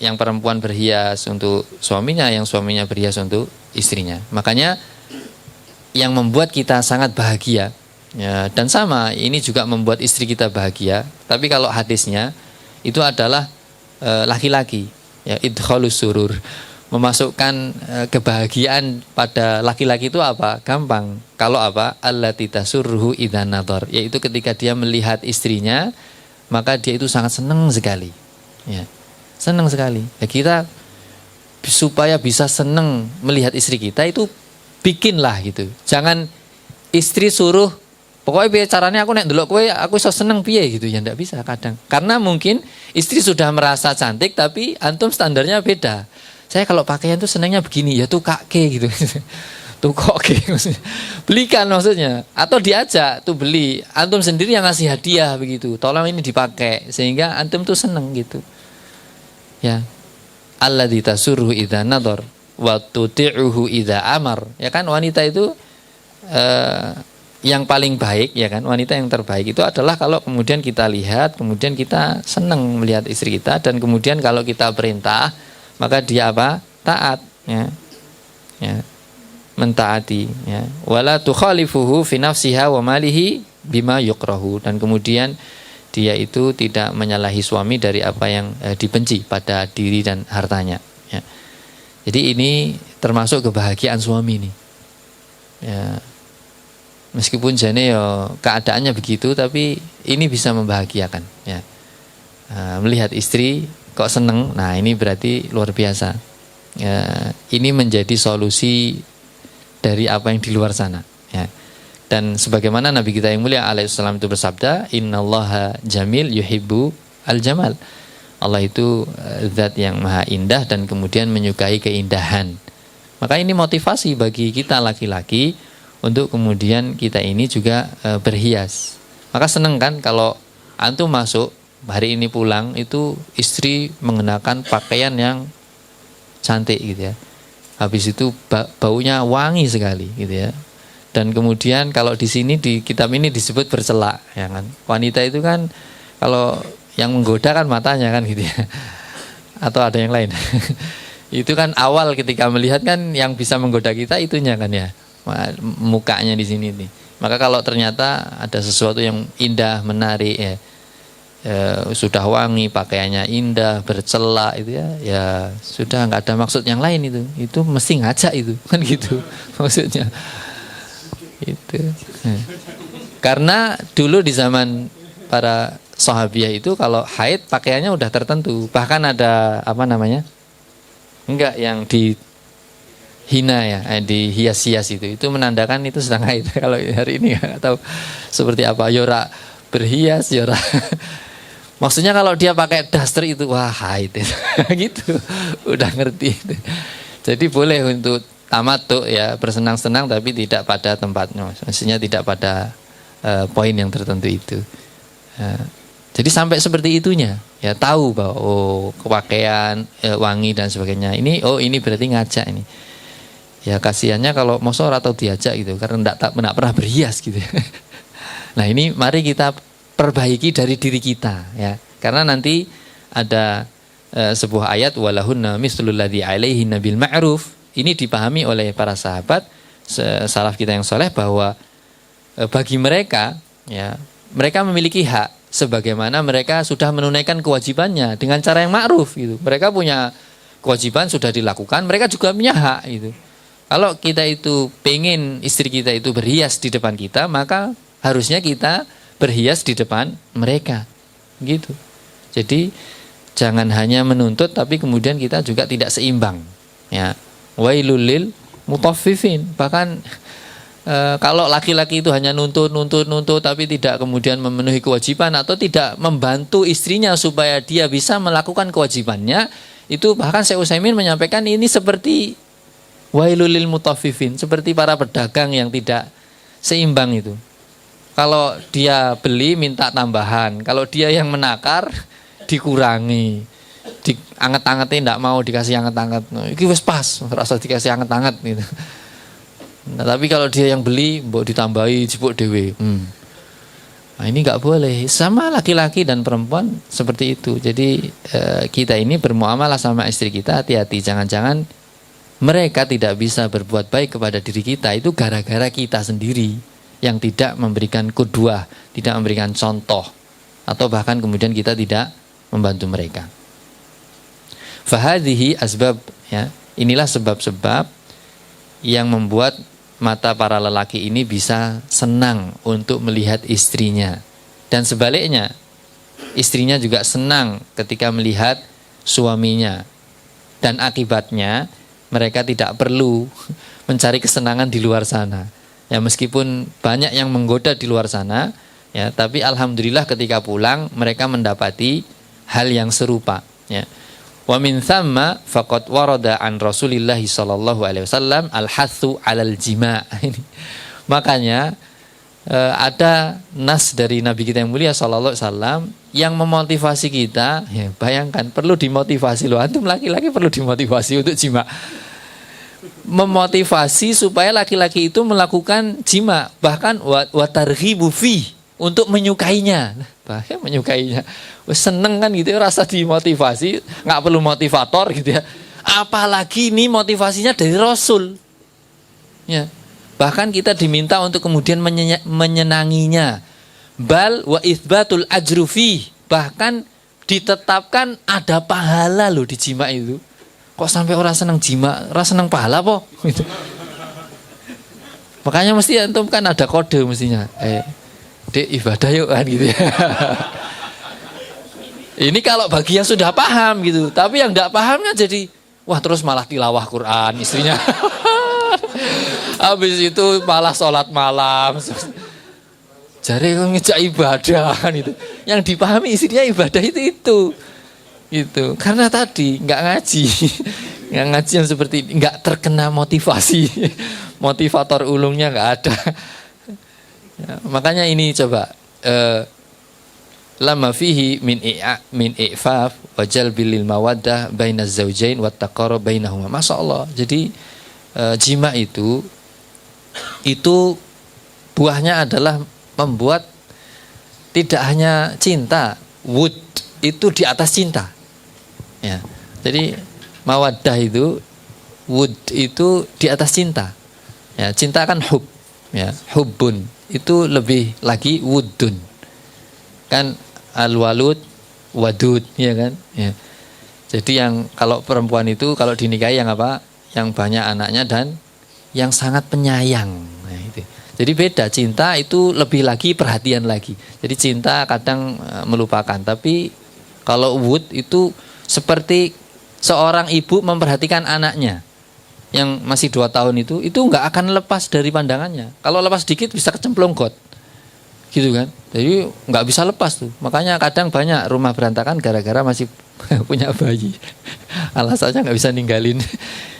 yang perempuan berhias untuk suaminya, yang suaminya berhias untuk istrinya. Makanya yang membuat kita sangat bahagia, ya, dan sama ini juga membuat istri kita bahagia. Tapi kalau hadisnya itu adalah laki-laki, ya, idkhalus surur, memasukkan kebahagiaan pada laki-laki itu apa? Gampang. Kalau apa? Allati tasurruhu idzan nadhar, yaitu ketika dia melihat istrinya, maka dia itu sangat senang sekali. Ya. Senang sekali. Ya, kita supaya bisa senang melihat istri kita itu bikinlah gitu. Jangan istri suruh, pokoknya biar caranya aku nek ndelok kowe aku iso seneng piye gitu, ya ndak bisa kadang. Karena mungkin istri sudah merasa cantik tapi antum standarnya beda. Saya kalau pakaian tuh senengnya begini, ya tuh kake gitu. Tuh kok maksudnya. Belikan maksudnya, atau diajak tuh beli, antum sendiri yang ngasih hadiah begitu. Tolong ini dipakai sehingga antum tuh seneng gitu. Ya. Alladzi tasurru idza nadhar wa tuti'uhu idza amar. Ya kan, wanita itu yang paling baik, ya kan, wanita yang terbaik itu adalah kalau kemudian kita lihat, kemudian kita senang melihat istri kita, dan kemudian kalau kita perintah maka dia apa? Taat, ya. Ya. Mentaati, ya. Wala tukhalifuhu fi nafsiha wa malihi bima yukrahu, dan kemudian dia itu tidak menyalahi suami dari apa yang dibenci pada diri dan hartanya, ya. Jadi ini termasuk kebahagiaan suami nih. Ya. Meskipun jane ya keadaannya begitu, tapi ini bisa membahagiakan, ya. Melihat istri kok seneng, nah ini berarti luar biasa. Ya, ini menjadi solusi dari apa yang di luar sana, ya. Dan sebagaimana Nabi kita yang mulia alaihissalam itu bersabda, innallaha jamil yuhibbu al-jamal. Allah itu zat yang maha indah dan kemudian menyukai keindahan. Maka ini motivasi bagi kita laki-laki untuk kemudian kita ini juga berhias. Maka seneng kan kalau antum masuk hari ini pulang itu istri mengenakan pakaian yang cantik gitu ya. Habis itu baunya wangi sekali gitu ya. Dan kemudian kalau di sini di kitab ini disebut bercelak ya kan. Wanita itu kan kalau yang menggoda kan matanya kan gitu ya. Atau ada yang lain. Itu kan awal ketika melihat kan yang bisa menggoda kita itunya kan ya. Mukanya di sini nih. Maka kalau ternyata ada sesuatu yang indah, menarik ya, sudah wangi, pakaiannya indah, bercelak itu ya, ya sudah nggak ada maksud yang lain itu mesti ngajak itu kan gitu maksudnya itu. Karena dulu di zaman para sahabiah itu kalau haid pakaiannya udah tertentu, bahkan ada apa namanya, enggak yang dihina ya, dihias-hias itu menandakan itu sedang haid. Kalau hari ini nggak tahu seperti apa, yora berhias, yora maksudnya kalau dia pakai daster itu wah haid gitu, udah ngerti. Jadi boleh untuk tamattu ya, bersenang-senang tapi tidak pada tempatnya, maksudnya tidak pada poin yang tertentu itu. Jadi sampai seperti itunya ya, tahu bahwa oh kepakaian wangi dan sebagainya ini, oh ini berarti ngajak ini. Ya kasihannya kalau mosor atau diajak gitu karena tidak pernah berhias gitu. Nah ini mari kita perbaiki dari diri kita ya, karena nanti ada sebuah ayat walahunna mislul ladzi alaihinna bil ma'ruf. Ini dipahami oleh para sahabat salaf kita yang soleh bahwa bagi mereka ya, mereka memiliki hak sebagaimana mereka sudah menunaikan kewajibannya dengan cara yang ma'ruf gitu. Mereka punya kewajiban sudah dilakukan, mereka juga punya hak gitu. Kalau kita itu pengen istri kita itu berhias di depan kita, maka harusnya kita berhias di depan mereka gitu. Jadi jangan hanya menuntut tapi kemudian kita juga tidak seimbang ya. Wailul lil mutaffifin. Bahkan kalau laki-laki itu hanya nuntut tapi tidak kemudian memenuhi kewajiban atau tidak membantu istrinya supaya dia bisa melakukan kewajibannya, itu bahkan Syekh Utsaimin menyampaikan ini seperti wailul lil mutaffifin, seperti para pedagang yang tidak seimbang itu. Kalau dia beli minta tambahan, kalau dia yang menakar dikurangi, dianget-angetin tidak mau dikasih anget-anget. Nah, ini wis pas, rasa dikasih anget-anget gitu. Nah, tapi kalau dia yang beli, mbok ditambahi jipuk dewe. Nah, ini nggak boleh. Sama laki-laki dan perempuan seperti itu. Jadi kita ini bermuamalah sama istri kita hati-hati. Jangan-jangan mereka tidak bisa berbuat baik kepada diri kita itu gara-gara kita sendiri yang tidak memberikan qudwah, tidak memberikan contoh, atau bahkan kemudian kita tidak membantu mereka. Fahadhihi asbab ya, inilah sebab-sebab yang membuat mata para lelaki ini bisa senang untuk melihat istrinya, dan sebaliknya istrinya juga senang ketika melihat suaminya, dan akibatnya mereka tidak perlu mencari kesenangan di luar sana. Ya meskipun banyak yang menggoda di luar sana, ya tapi alhamdulillah ketika pulang mereka mendapati hal yang serupa. Ya. Wa min thamma faqad warada an Rasulillah sallallahu alaihi wasallam al-hathu 'alal jima'. Makanya ada nas dari Nabi kita yang mulia sallallahu alaihi wasallam yang memotivasi kita. Ya, bayangkan perlu dimotivasi loh, antum laki-laki perlu dimotivasi untuk jima'. Memotivasi supaya laki-laki itu melakukan jima, bahkan wa targhibu fi, untuk menyukainya. Bahkan menyukainya, seneng kan gitu, rasa dimotivasi, nggak perlu motivator gitu ya. Apalagi ini motivasinya dari Rasul. Ya. Bahkan kita diminta untuk kemudian menyenanginya. Bal wa itsbatul ajrufi, bahkan ditetapkan ada pahala loh di jima itu. Kok sampai orang senang jima, orang senang pahala po? Gitu. Makanya mesti antum kan ada kode mestinya. Dek ibadah yuk kan gitu ya. Ini kalau bagi yang sudah paham gitu, tapi yang tidak paham kan jadi wah terus malah tilawah Quran istrinya. Habis itu malah sholat malam. Jadi ngejak ibadah kan itu. Yang dipahami istrinya ibadah itu. Gitu. Karena tadi nggak ngaji yang seperti ini, nggak terkena motivasi, motivator ulungnya nggak ada. Ya, makanya ini coba lama fihi min i'faf wa jalbil lil mawaddah bainaz zaujain wat taqarrub bainahuma. Masyaallah. Jadi jima itu buahnya adalah membuat tidak hanya cinta, wud itu di atas cinta. Ya. Jadi mawaddah itu, wud itu di atas cinta. Ya, cinta kan hub, ya, hubbun itu lebih lagi wudun. Kan al-walud wadud, ya kan? Ya. Jadi yang kalau perempuan itu kalau dinikahi yang apa? Yang banyak anaknya dan yang sangat penyayang. Nah, itu. Jadi beda, cinta itu lebih lagi perhatian lagi. Jadi cinta kadang melupakan, tapi kalau wud itu seperti seorang ibu memperhatikan anaknya yang masih 2 tahun itu nggak akan lepas dari pandangannya. Kalau lepas dikit bisa kecemplung got, gitu kan? Jadi nggak bisa lepas tuh. Makanya kadang banyak rumah berantakan gara-gara masih punya bayi. Alasannya nggak bisa ninggalin,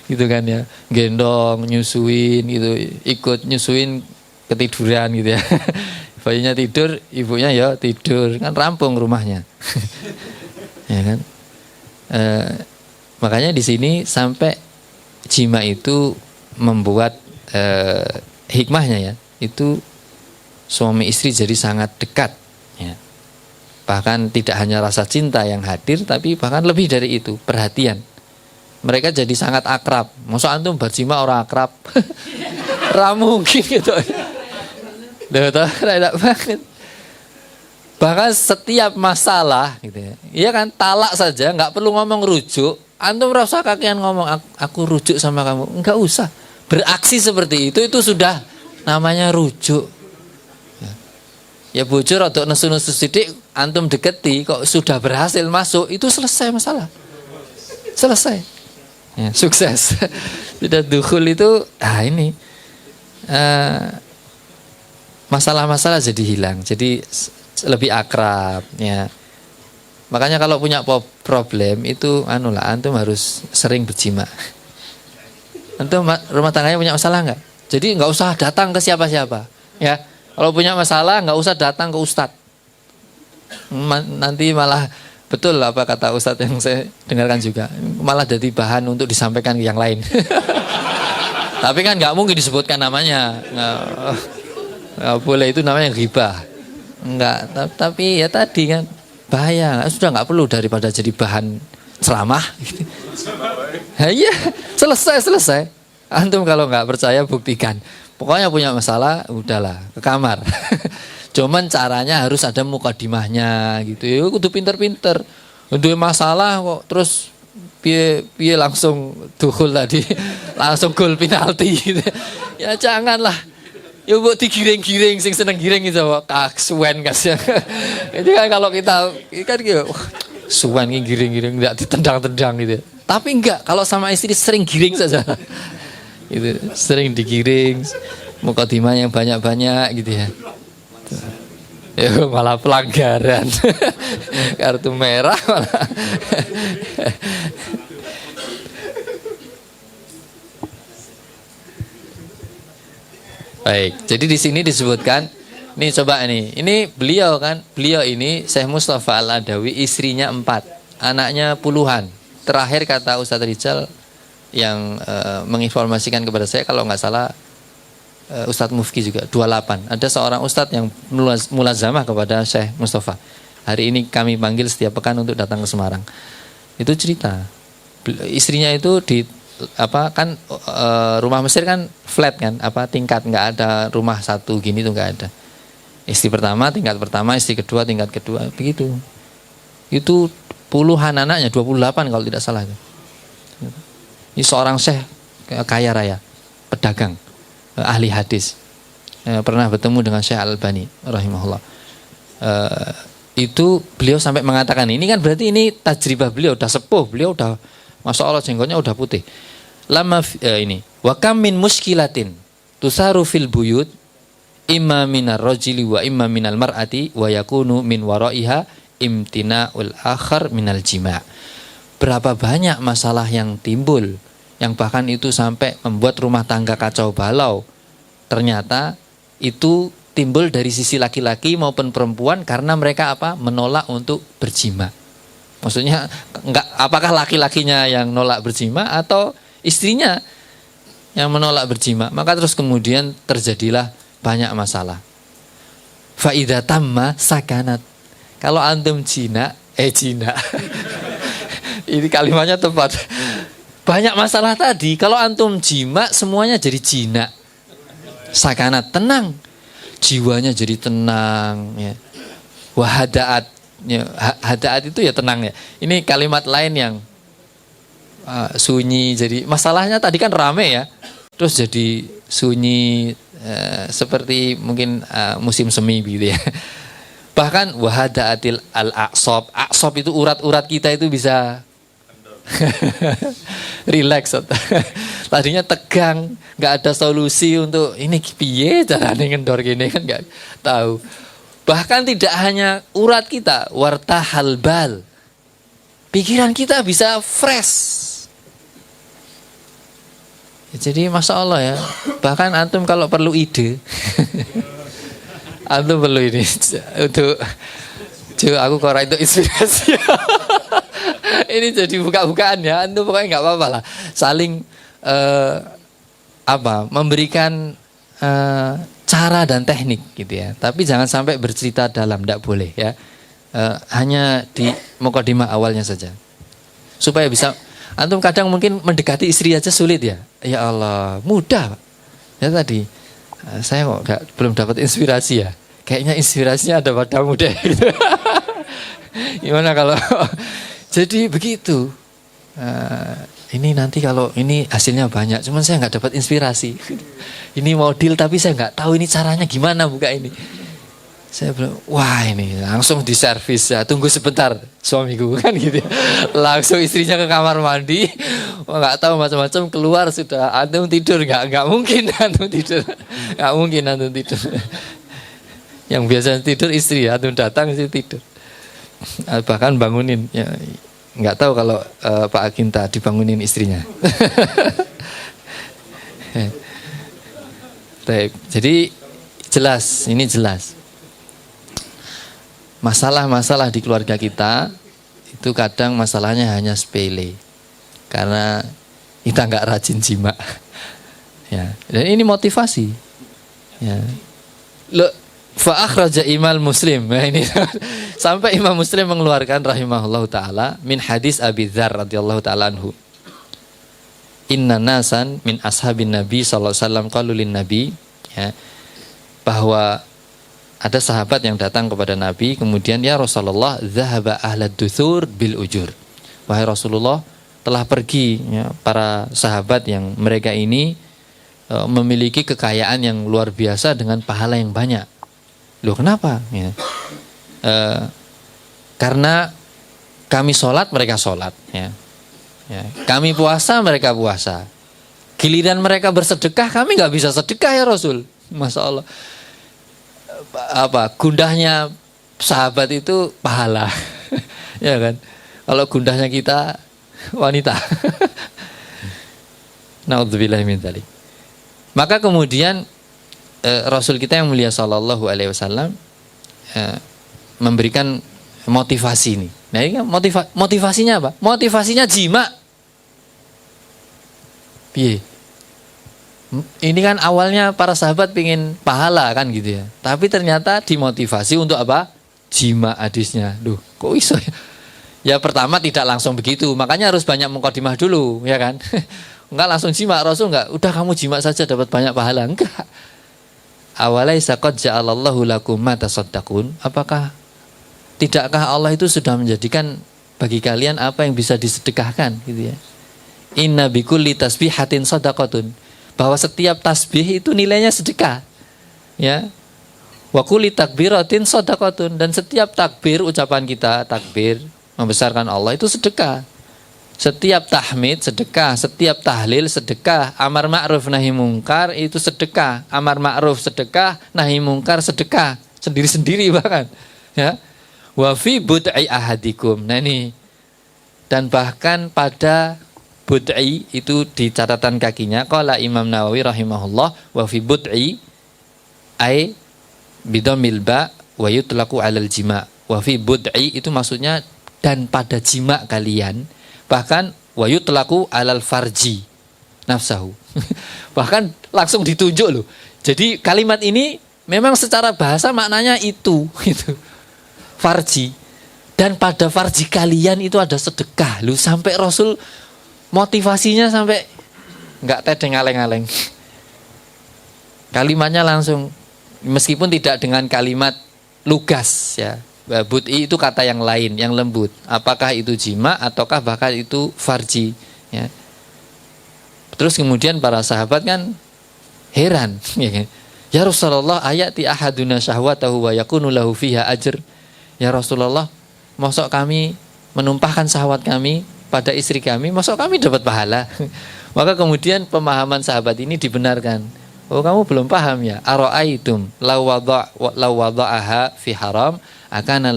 gitu kan ya? Gendong, nyusuin, gitu, ikut nyusuin ketiduran gitu ya. Bayinya tidur, ibunya ya tidur, kan rampung rumahnya. Ya kan? Makanya di sini sampai jima itu membuat hikmahnya ya, itu suami istri jadi sangat dekat ya. Bahkan tidak hanya rasa cinta yang hadir, tapi bahkan lebih dari itu, perhatian. Mereka jadi sangat akrab. Masa antum berjima orang akrab? Ra mungkin gitu. Loh, enak banget. Bahkan setiap masalah gitu ya. Iya kan, talak saja nggak perlu ngomong rujuk. Antum rasa kakian ngomong aku rujuk sama kamu, enggak usah. Beraksi seperti itu sudah namanya rujuk. Ya bujur atau nesu-nesu sidik, antum deketi kok sudah berhasil masuk, itu selesai masalah. Selesai. Ya, sukses. Sudah dukhul itu, ini masalah-masalah jadi hilang, jadi lebih akrab ya. Makanya kalau punya problem itu antum harus sering berjima. Antum rumah tangganya punya masalah enggak? Jadi enggak usah datang ke siapa-siapa ya. Kalau punya masalah enggak usah datang ke ustadz. Nanti malah betul apa kata ustadz yang saya dengarkan juga, malah jadi bahan untuk disampaikan ke yang lain. Tapi kan enggak mungkin disebutkan namanya. Nggak boleh, itu namanya ghibah. Enggak, tapi ya tadi kan bahaya. Sudah nggak perlu daripada jadi bahan ceramah gitu. Iya, selesai. Antum kalau nggak percaya buktikan. Pokoknya punya masalah, udahlah ke kamar. Cuman caranya harus ada mukadimahnya gitu. Ya kudu pinter-pinter. Untuk masalah kok terus piye langsung dukhul tadi, langsung gol penalti gitu. Ya janganlah. Ya buat digiring-giring, sing seneng giring itu suwen kasih. Itu kan kalau kita kan gitu, suwen giring-giring enggak ditendang-tendang gitu. Tapi enggak, kalau sama istri sering giring saja. Gitu, sering digiring, mukadimah yang banyak-banyak gitu ya. Ya malah pelanggaran. Kartu merah malah. Baik, jadi di sini disebutkan, nih coba ini beliau ini Syekh Mustafa Al-Adawi, istrinya 4, anaknya puluhan. Terakhir kata Ustadz Rijal yang menginformasikan kepada saya, kalau nggak salah Ustadz Mufki juga 28. Ada seorang Ustadz yang mulazamah kepada Syekh Mustafa. Hari ini kami panggil setiap pekan untuk datang ke Semarang. Itu cerita, istrinya itu rumah Mesir kan flat kan, tingkat, nggak ada rumah satu gini tuh nggak ada. Istri pertama tingkat pertama, istri kedua tingkat kedua, begitu. Itu puluhan anaknya, 28 kalau tidak salah. Ini seorang syekh kaya raya, pedagang, ahli hadis. Pernah bertemu dengan Syekh Al-Albani rahimahullah. Itu beliau sampai mengatakan, ini kan berarti ini tajribah beliau, udah sepuh, beliau udah Masya Allah jenggotnya udah putih. Ini wa kam min muskilatin tusaru fil buyut imma minar rajuli wa imma minal mar'ati wa yakunu min waraiha imtina'ul akhar minal jima'. Berapa banyak masalah yang timbul yang bahkan itu sampai membuat rumah tangga kacau balau. Ternyata itu timbul dari sisi laki-laki maupun perempuan karena mereka apa? Menolak untuk berjima. Maksudnya enggak, apakah laki-lakinya yang nolak berjima atau istrinya yang menolak berjima? Maka terus kemudian terjadilah banyak masalah. Fa idza tamma sakanat. Kalau antum jina. Ini kalimatnya tepat. Banyak masalah tadi. Kalau antum jima semuanya jadi jina. Sakanat, tenang. Jiwanya jadi tenang ya. Wahadaat ya, hadaat itu ya tenang ya. Ini kalimat lain yang sunyi. Jadi masalahnya tadi kan rame ya. Terus jadi sunyi seperti mungkin musim semi gitu ya. Bahkan wahadaatil al-aqsab. Aqsab itu urat-urat kita itu bisa relax. Tadinya tegang, nggak ada solusi untuk ini piye carane ngendor gini kan nggak tahu. Bahkan tidak hanya urat kita, wartahal bal. Pikiran kita bisa fresh. Jadi masya Allah ya. Bahkan antum kalau perlu ide, antum perlu ini untuk aku korang itu inspirasi. Ini jadi buka-bukaan ya. Antum pokoknya nggak apa-apa lah. Saling memberikan cara dan teknik gitu ya. Tapi jangan sampai bercerita dalam, tidak boleh ya. Hanya di mukadimah awalnya saja. Supaya bisa. Antum kadang mungkin mendekati istri aja sulit ya. Ya Allah, mudah Pak. Ya tadi saya kok belum dapat inspirasi ya. Kayaknya inspirasinya ada padamu deh. Gimana kalau jadi begitu. Ini nanti kalau ini hasilnya banyak, cuman saya nggak dapat inspirasi. Ini mau deal tapi saya nggak tahu ini caranya gimana buka ini. Saya bilang, wah ini langsung diservis ya, tunggu sebentar suamiku kan gitu ya. Langsung istrinya ke kamar mandi, nggak tahu macam-macam, keluar sudah antum tidur, nggak mungkin antum tidur, nggak mungkin antum tidur. Yang biasa tidur istri, antum datang sih tidur, bahkan bangunin ya. Nggak tahu kalau Pak Aginta dibangunin istrinya. Jadi jelas, ini jelas. Masalah-masalah di keluarga kita itu kadang masalahnya hanya sepele karena kita nggak rajin jima. Ya, dan ini motivasi. Ya. Fa akhraja Imam Muslim. Nah, ini sampai Imam Muslim mengeluarkan rahimahullahu taala min hadis Abi Dzar radhiyallahu taala anhu. Inna nasan min ashabin Nabi sallallahu alaihi wasallam qalu lin Nabi, ya, bahwa ada sahabat yang datang kepada Nabi kemudian, ya Rasulullah, dzahaba ahlad duthur bil ujur. Wahai Rasulullah, telah pergi ya, para sahabat yang mereka ini memiliki kekayaan yang luar biasa dengan pahala yang banyak. Loh kenapa? Ya. Karena kami sholat, mereka sholat. Ya. Ya. Kami puasa, mereka puasa. Giliran mereka bersedekah, kami nggak bisa sedekah ya Rasul. Masya Allah. Gundahnya sahabat itu pahala. Ya kan? Kalau gundahnya kita wanita. Naudzubillah min dzalik. Maka kemudian Rasul kita yang mulia sallallahu alaihi wasallam memberikan motivasi ini. Nah, ini kan motivasinya apa? Motivasinya jima. Piye? Ini kan awalnya para sahabat pingin pahala kan gitu ya. Tapi ternyata dimotivasi untuk apa? Jima hadisnya. Duh, kok iso ya? Ya pertama tidak langsung begitu. Makanya harus banyak mukadimah dulu, ya kan? Enggak langsung jima. Rasul enggak, udah kamu jima saja dapat banyak pahala. Enggak. Awalaisa qad ja'alallahu lakum ma tasaddaqun? Apakah tidakkah Allah itu sudah menjadikan bagi kalian apa yang bisa disedekahkan gitu ya? Inna bikulli tasbihatin shadaqatun. Bahwa setiap tasbih itu nilainya sedekah. Ya. Wa kulli takbiratin shadaqatun, dan setiap takbir, ucapan kita takbir membesarkan Allah itu sedekah. Setiap tahmid sedekah, setiap tahlil sedekah, amar ma'ruf nahi mungkar itu sedekah, amar ma'ruf sedekah, nahi mungkar sedekah, sendiri-sendiri bahkan. Ya. Wa fi bud'i ahadikum. Nah ini, dan bahkan pada bud'i itu di catatan kakinya qala Imam Nawawi rahimahullah, wa fi bud'i ay Bidomil ba wa yutlaqu 'alal jima' wa fi bud'i itu maksudnya dan pada jima kalian, bahkan wa yutlaqu 'alal farji nafsahu. Bahkan langsung ditunjuk loh. Jadi kalimat ini memang secara bahasa maknanya itu gitu. Farji. Dan pada farji kalian itu ada sedekah. Lu sampai Rasul motivasinya sampai enggak tedeng aleng-aleng. Kalimatnya langsung, meskipun tidak dengan kalimat lugas ya. Bud'i itu kata yang lain, yang lembut. Apakah itu jima ataukah bahkan itu farji ya. Terus kemudian para sahabat kan heran ya kan. Ya Rasulullah, ayati ahaduna syahwatahu wa yakunu lahu fiha ajr. Ya Rasulullah, mosok kami menumpahkan syahwat kami pada istri kami, mosok kami dapat pahala. Maka kemudian pemahaman sahabat ini dibenarkan. Oh, kamu belum paham ya? Ara'aitum law wada'aha fi haram akana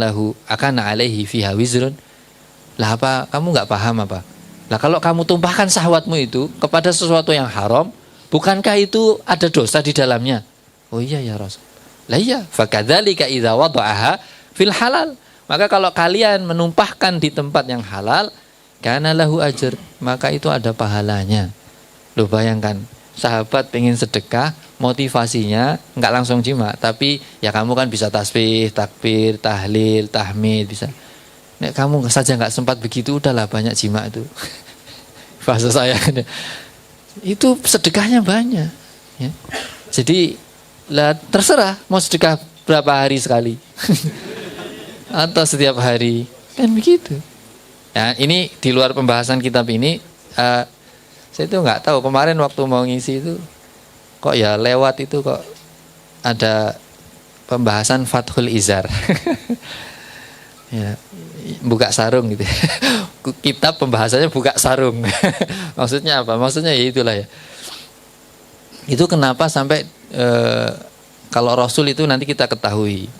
alaihi fiha wizrun. Lah apa kamu enggak paham apa? Lah kalau kamu tumpahkan syahwatmu itu kepada sesuatu yang haram, bukankah itu ada dosa di dalamnya? Oh iya ya Rasul. Lah iya, fakadzalika idza wada'aha fil halal. Maka kalau kalian menumpahkan di tempat yang halal, kana lahu ajr, maka itu ada pahalanya. Loh bayangkan, sahabat pengen sedekah, motivasinya enggak langsung jima, tapi ya kamu kan bisa tasbih, takbir, tahlil, tahmid bisa. Nek kamu saja nggak sempat begitu, udahlah banyak jima itu. Bahasa saya itu sedekahnya banyak ya. Jadi lah terserah mau sedekah berapa hari sekali atau setiap hari, kan begitu ya. Ini di luar pembahasan kitab ini, saya itu nggak tahu kemarin waktu mau ngisi itu kok ya lewat itu kok ada pembahasan Fathul Izar. Ya, buka sarung gitu. Kitab pembahasannya buka sarung. Maksudnya apa? Maksudnya ya itulah ya. Itu kenapa sampai kalau Rasul itu nanti kita ketahui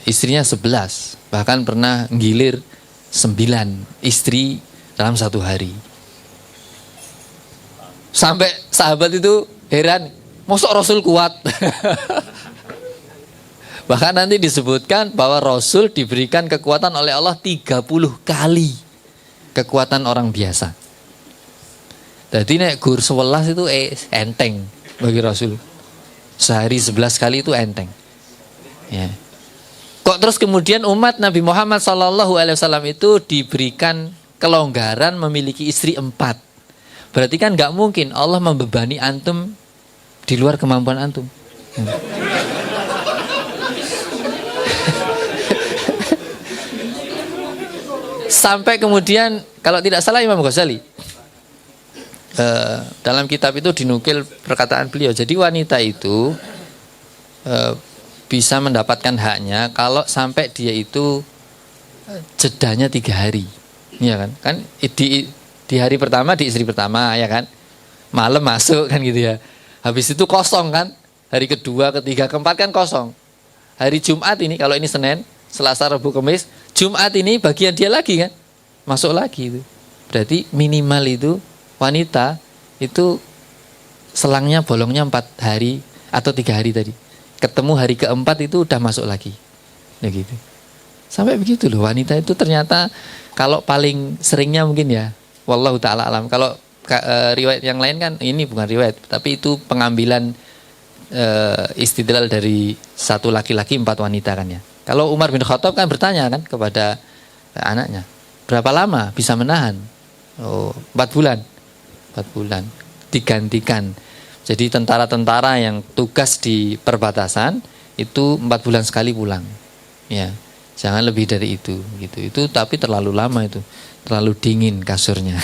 istrinya 11, bahkan pernah gilir 9 istri dalam satu hari. Sampai sahabat itu heran, mosok Rasul kuat. Bahkan nanti disebutkan bahwa Rasul diberikan kekuatan oleh Allah 30 kali kekuatan orang biasa. Jadi nek gur 11 itu enteng bagi Rasul. Sehari 11 kali itu enteng. Ya. Kok terus kemudian umat Nabi Muhammad SAW itu diberikan kelonggaran memiliki istri 4. Berarti kan nggak mungkin Allah membebani antum di luar kemampuan antum. Sampai kemudian kalau tidak salah Imam Ghazali dalam kitab itu dinukil perkataan beliau. Jadi wanita itu bisa mendapatkan haknya kalau sampai dia itu jedanya 3 hari, ya kan? Kan di hari pertama di istri pertama, ya kan? Malam masuk kan gitu ya. Habis itu kosong kan? Hari kedua, ketiga, keempat kan kosong. Hari Jumat ini kalau ini Senin, Selasa, Rabu, Kamis, Jumat ini bagian dia lagi kan, masuk lagi itu. Berarti minimal itu wanita itu selangnya bolongnya 4 hari atau 3 hari tadi. Ketemu hari keempat itu udah masuk lagi. Ya gitu. Sampai begitu loh, wanita itu ternyata kalau paling seringnya mungkin ya, wallahu taala alam. Kalau riwayat yang lain kan ini bukan riwayat, tapi itu pengambilan istidlal dari satu laki-laki 4 wanita kan ya. Kalau Umar bin Khattab kan bertanya kan kepada anaknya, berapa lama bisa menahan? Oh, 4 bulan. 4 bulan. Digantikan. Jadi tentara-tentara yang tugas di perbatasan itu 4 bulan sekali pulang. Ya, jangan lebih dari itu gitu. Itu tapi terlalu lama itu. Terlalu dingin kasurnya.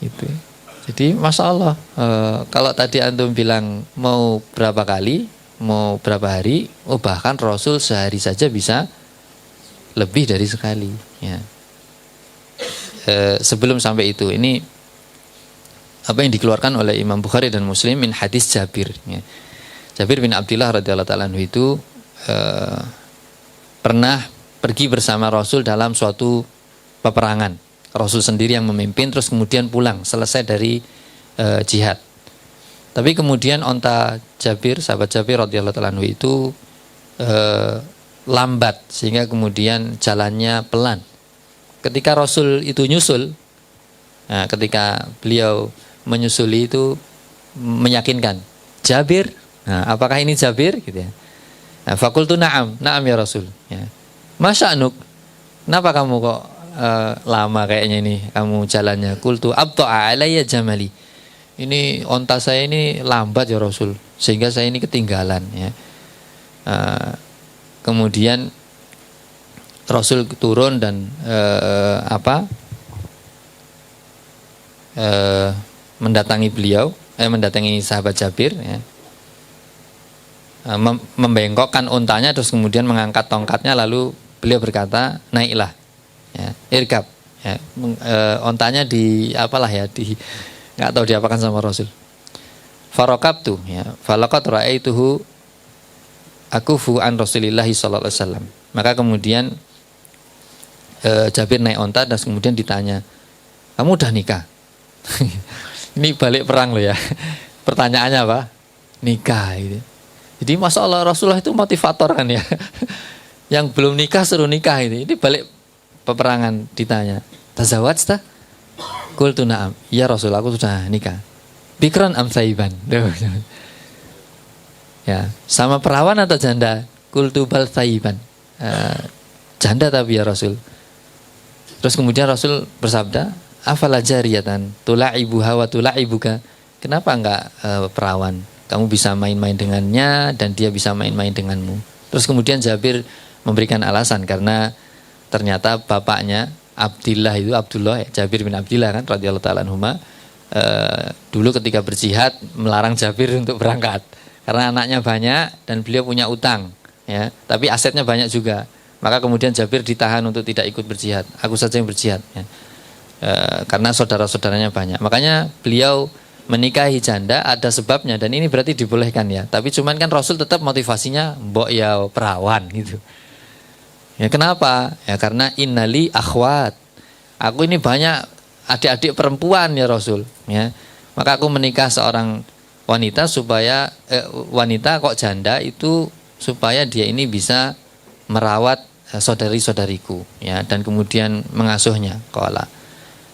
Itu. Jadi Masya Allah, kalau tadi antum bilang mau berapa kali, mau berapa hari, oh bahkan Rasul sehari saja bisa lebih dari sekali. Ya. Sebelum sampai itu, ini apa yang dikeluarkan oleh Imam Bukhari dan Muslim min hadis Jabir. Ya. Jabir bin Abdullah radhiyallahu ta'ala anhu itu pernah pergi bersama Rasul dalam suatu peperangan. Rasul sendiri yang memimpin, terus kemudian pulang selesai dari jihad. Tapi kemudian onta Jabir, sahabat Jabir radhiyallahu ta'ala anhu itu lambat sehingga kemudian jalannya pelan. Ketika Rasul itu nyusul, nah, ketika beliau menyusuli itu meyakinkan, Jabir, nah, apakah ini Jabir? Gitu ya. Nah, fakultu na'am, na'am ya Rasul. Ya. Masya'nuk, kenapa kamu kok lama kayaknya ini kamu jalannya? Kultu abta'a alayya jamali. Ini onta saya ini lambat ya Rasul, sehingga saya ini ketinggalan. Ya. Kemudian Rasul turun dan mendatangi beliau, mendatangi sahabat Jabir. Ya. Membengkokkan untanya, terus kemudian mengangkat tongkatnya, lalu beliau berkata, naiklah, ya, irkab, ya, ontanya di apalah ya, di nggak tahu diapakan sama Rasul. Farokabtu, ya, falaqad ra'aituhu akufu an Rasulillahi sallallahu alaihi wasallam. Maka kemudian Jabir naik onta dan kemudian ditanya, kamu udah nikah? Ini balik perang loh ya. Pertanyaannya apa? Nikah. Gitu. Jadi masya Allah Rasulullah itu motivator kan ya. Yang belum nikah suruh nikah ini. Ini balik peperangan ditanya, tazawwajta? Qultu na'am. Ya Rasul, aku sudah nikah. Bikran am saiban? Ya, sama perawan atau janda? Qultu bal saiban. Janda tapi ya Rasul. Terus kemudian Rasul bersabda, afala jariyatan tula'ibuha wa tula'ibuka? Kenapa enggak perawan? Kamu bisa main-main dengannya dan dia bisa main-main denganmu. Terus kemudian Jabir memberikan alasan karena ternyata bapaknya Abdullah itu Abdullah, Jabir bin Abdullah kan radhiyallahu ta'ala anhuma, dulu ketika berjihad melarang Jabir untuk berangkat karena anaknya banyak dan beliau punya utang, ya, tapi asetnya banyak juga. Maka kemudian Jabir ditahan untuk tidak ikut berjihad. Aku saja yang berjihad, ya. Karena saudara-saudaranya banyak. Makanya beliau menikahi janda ada sebabnya dan ini berarti dibolehkan ya. Tapi cuman kan Rasul tetap motivasinya mbok ya perawan gitu. Ya kenapa? Ya karena innali akhwat. Aku ini banyak adik-adik perempuan ya Rasul, ya. Maka aku menikah seorang wanita supaya wanita kok janda itu supaya dia ini bisa merawat saudari-saudariku, ya, dan kemudian mengasuhnya. Qala.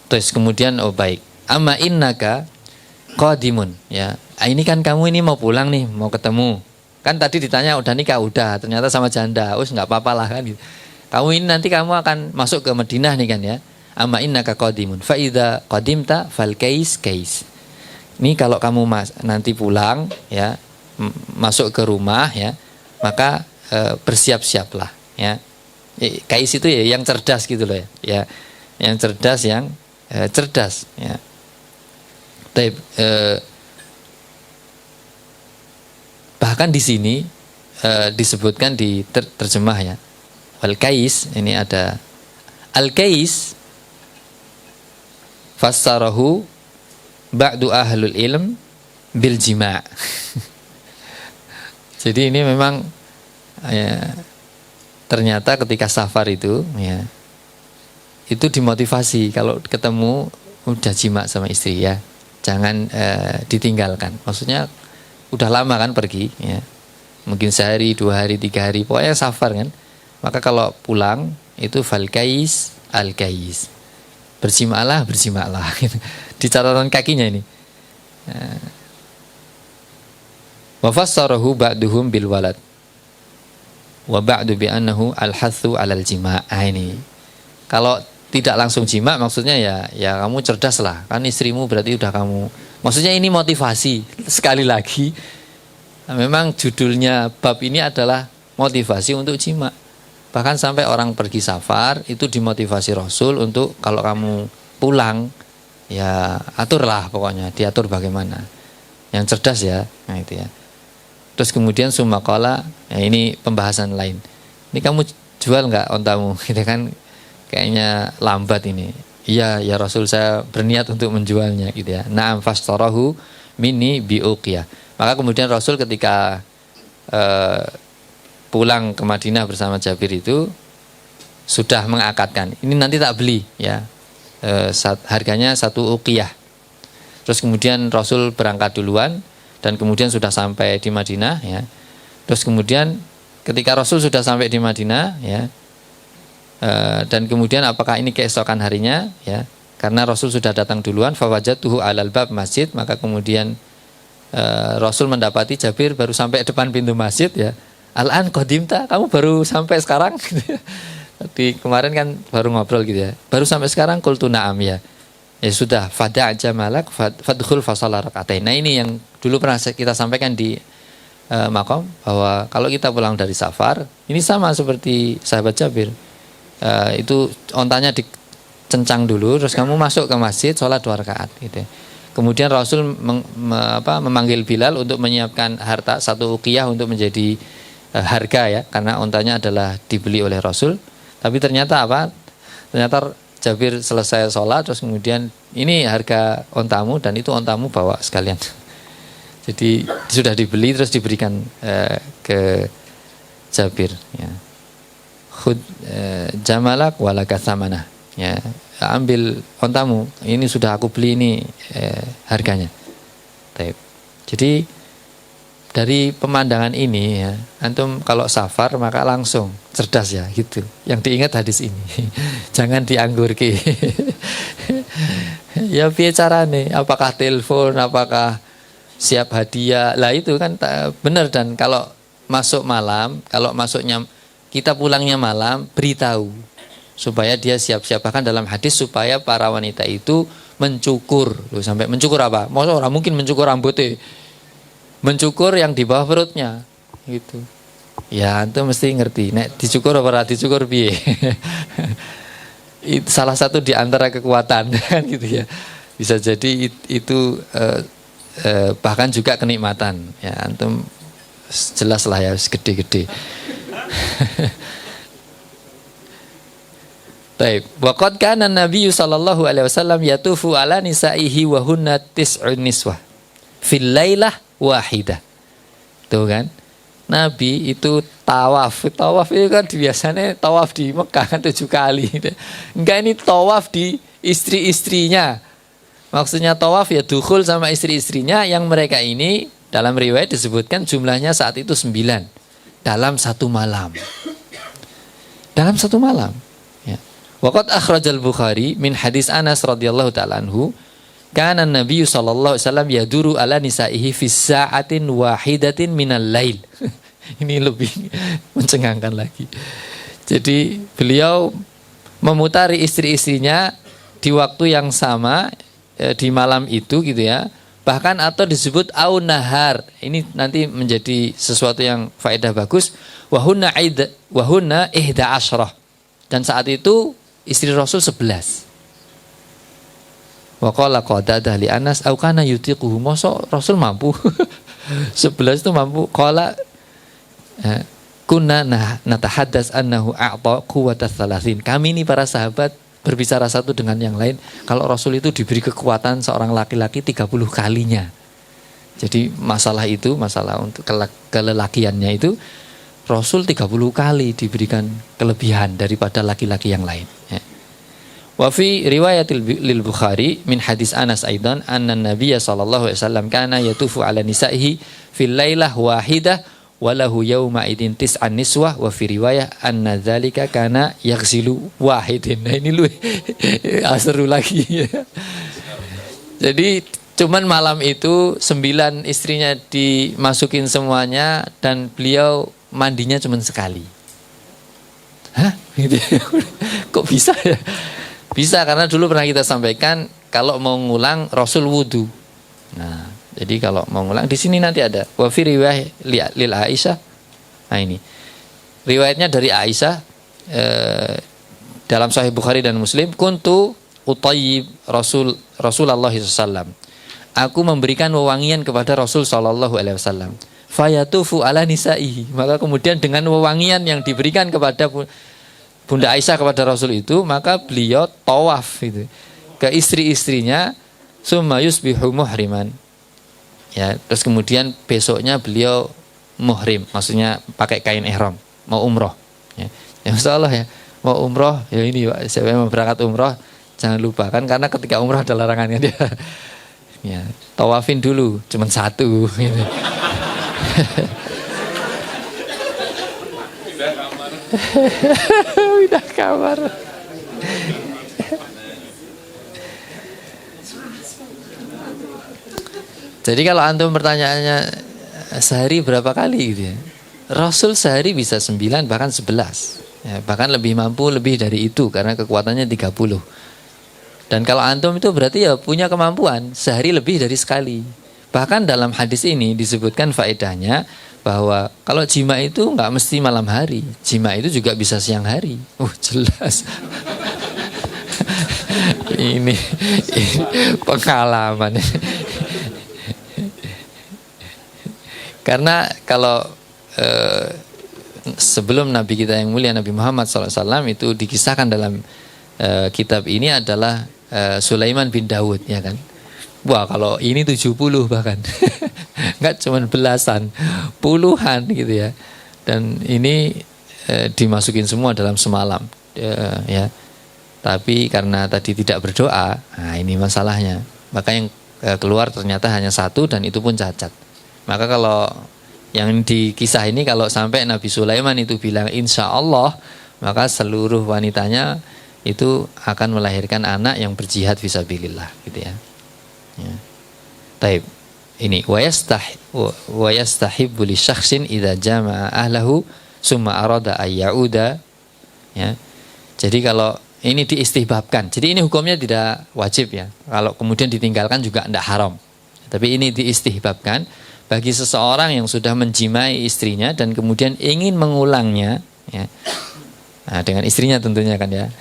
Terus kemudian oh baik. Amma innaka qadimun, ya. Ini kan kamu ini mau pulang nih, mau ketemu. Kan tadi ditanya udah nikah, udah. Ternyata sama janda. Nggak apa-apa lah kan gitu. Kamu ini nanti kamu akan masuk ke Madinah nih kan ya. Amma innaka qadimun. Fa idza qadimta fal kais. Ini kalau kamu nanti pulang ya, masuk ke rumah ya, maka bersiap-siaplah ya. Kais itu ya yang cerdas gitu loh ya. Ya. Yang cerdas, yang cerdas ya. Bahkan di sini disebutkan di terjemah ya, al-kais, ini ada al-kais fassarahu ba'du ahlul ilm bil jima'. Jadi ini memang ya, ternyata ketika safar itu ya, itu dimotivasi kalau ketemu udah jima' sama istri ya, jangan ditinggalkan. Maksudnya udah lama kan pergi ya, mungkin sehari, 2 hari, 3 hari, pokoknya safar kan. Maka kalau pulang itu fal kais al kais, berjimalah di catatan kakinya ini. Wa fassarahu ba'duhum bil walad wa ba'du bi annahu al hathu alal jima'. Ini kalau tidak langsung jima' maksudnya ya kamu cerdas lah, kan istrimu berarti udah kamu. Maksudnya ini motivasi. Sekali lagi memang judulnya bab ini adalah motivasi untuk jima'. Bahkan sampai orang pergi safar itu dimotivasi Rasul untuk kalau kamu pulang ya aturlah, pokoknya diatur bagaimana. Yang cerdas ya, nah itu ya. Terus kemudian sumakala, ya ini pembahasan lain. Ini kamu jual nggak ontamu? Gitu kan, kayaknya lambat ini. Iya ya Rasul, saya berniat untuk menjualnya gitu ya. Na'am fastarahu minni biuqiyah. Maka kemudian Rasul ketika pulang ke Madinah bersama Jabir itu sudah mengakadkan, ini nanti tak beli ya, harganya 1 uqiyah. Terus kemudian Rasul berangkat duluan dan kemudian sudah sampai di Madinah ya. Terus kemudian ketika Rasul sudah sampai di Madinah ya, dan kemudian apakah ini keesokan harinya ya, karena Rasul sudah datang duluan, fawajatuhu alal bab masjid, maka kemudian Rasul mendapati Jabir baru sampai depan pintu masjid ya. Al-an qadimta, kamu baru sampai sekarang. Tadi kemarin kan baru ngobrol gitu ya. Baru sampai sekarang qultu na'am ya. Ya sudah, fada aja malak fadkhul fasalla rakaatain. Nah, ini yang dulu pernah kita sampaikan di makom, bahwa kalau kita pulang dari safar, ini sama seperti sahabat Jabir. Itu ontanya dikencang dulu, terus kamu masuk ke masjid sholat 2 rakaat gitu ya. Kemudian Rasul memanggil Bilal untuk menyiapkan harta 1 uqiyah untuk menjadi harga ya, karena ontanya adalah dibeli oleh Rasul. Tapi ternyata apa? Ternyata Jabir selesai sholat, terus kemudian ini harga ontamu, dan itu ontamu bawa sekalian. Jadi sudah dibeli terus diberikan ke Jabir ya. Khud jamalak walaka thamanah ya, ambil ontamu, ini sudah aku beli, ini harganya. Jadi dari pemandangan ini ya, antum kalau safar maka langsung cerdas ya gitu. Yang diingat hadis ini. Jangan dianggurke. Ya piye carane? Apakah telepon, apakah siap hadiah? Lah itu kan benar. Dan kalau masuk malam, kalau masuknya kita pulangnya malam, beritahu supaya dia siap-siap. Bahkan dalam hadis supaya para wanita itu mencukur. Loh, sampai mencukur apa? Masa orang mungkin mencukur rambutnya. Mencukur yang di bawah perutnya gitu. Ya antum mesti ngerti nek dicukur apa dicukur piye. Itu salah satu di antara kekuatan kan gitu ya. Bisa jadi itu bahkan juga kenikmatan ya, antum jelas lah ya, gede-gede. Baik, waqad kana Nabi sallallahu alaihi wasallam yatufu ala nisaihi wa hunna tis'un niswah fil lailah wahidah. Tuh kan, Nabi itu tawaf itu kan biasanya tawaf di Mekah kan 7 kali. Enggak, ini tawaf di istri-istrinya. Maksudnya tawaf ya dukhul sama istri-istrinya, yang mereka ini dalam riwayat disebutkan jumlahnya saat itu 9 dalam 1 malam. Dalam 1 malam. Ya. Waqad akhrajal Bukhari min hadis Anas radhiyallahu ta'ala anhu, kana Nabi sallallahu alaihi wasallam yaduru ala nisaihi fi sa'atin wahidatin minal lail. Ini lebih mencengangkan lagi. Jadi beliau memutari istri-istrinya di waktu yang sama di malam itu gitu ya. Bahkan atau disebut au nahar. Ini nanti menjadi sesuatu yang faedah bagus. Wa hunna ihda asyrah. Dan saat itu istri Rasul 11. Wa qala qadadah li Anas au kana yutiquhu, masa Rasul mampu. 11 itu mampu. Qala kunna natahaddas annahu a'ta quwwata 30. Kami ini para sahabat berbicara satu dengan yang lain, kalau Rasul itu diberi kekuatan seorang laki-laki 30 kalinya. Jadi masalah untuk kelelakiannya itu Rasul 30 kali diberikan kelebihan daripada laki-laki yang lain ya. Wa fi riwayat lil Bukhari min hadis Anas aidan anna Nabiy sallallahu alaihi wasallam kana yatufu ala nisaihi fil lailah wahidah wa lahu yauma idin tis'an niswah, wa fi riwayah anna dzalika kana yaghsilu wahidin. Nah ini lu seru lagi ya. Jadi cuman malam itu 9 istrinya dimasukin semuanya, dan beliau mandinya cuman sekali. Hah? Gitu. Kok bisa ya? Bisa karena dulu pernah kita sampaikan kalau mau ngulang Rasul wudu. Nah, jadi kalau mau ngulang di sini nanti ada wa fi riwayah lil Aisyah. Nah ini riwayatnya dari Aisyah dalam Sahih Bukhari dan Muslim, kuntu utayyib Rasulullah SAW. Aku memberikan wewangian kepada Rasul sallallahu alaihi wasallam. Fayatufu ala nisaihi. Maka kemudian dengan wewangian yang diberikan kepada Bunda Aisyah kepada Rasul itu, maka beliau tawaf itu ke istri-istrinya, summa yusbihu muhriman. Ya, terus kemudian besoknya beliau muhrim, maksudnya pakai kain ihram, mau umroh. Ya, insyaallah ya, mau umroh, ya ini Pak, saya mau berangkat umroh, jangan lupa kan, karena ketika umroh ada larangannya dia. Ya, tawafin dulu, cuman satu. Gitu. Pindah kamar. Jadi kalau antum pertanyaannya sehari berapa kali gitu ya. Rasul sehari bisa 9 bahkan 11. Ya, bahkan lebih mampu lebih dari itu karena kekuatannya 30. Dan kalau antum itu berarti ya punya kemampuan sehari lebih dari sekali. Bahkan dalam hadis ini disebutkan faedahnya bahwa kalau jima itu nggak mesti malam hari. Jima itu juga bisa siang hari. Jelas. ini pengalaman. Karena kalau sebelum Nabi kita yang mulia Nabi Muhammad SAW itu dikisahkan dalam kitab ini adalah Sulaiman bin Daud, ya kan? Wah, kalau ini 70 bahkan. Enggak cuma belasan, puluhan gitu ya. Dan ini dimasukin semua dalam semalam, ya. Tapi karena tadi tidak berdoa, nah ini masalahnya. Maka yang keluar ternyata hanya satu dan itu pun cacat. Maka kalau yang di kisah ini kalau sampai Nabi Sulaiman itu bilang insya Allah, maka seluruh wanitanya itu akan melahirkan anak yang berjihad fisabilillah, gitu ya. Ya. Taib. Ini wa yastahibbu li syakhsin idza jama'a ahlahu summa arada ayyauda, ya. Jadi kalau ini diistihbabkan. Jadi ini hukumnya tidak wajib ya. Kalau kemudian ditinggalkan juga tidak haram. Tapi ini diistihbabkan bagi seseorang yang sudah menjimai istrinya dan kemudian ingin mengulangnya, ya. Nah, dengan istrinya tentunya kan ya.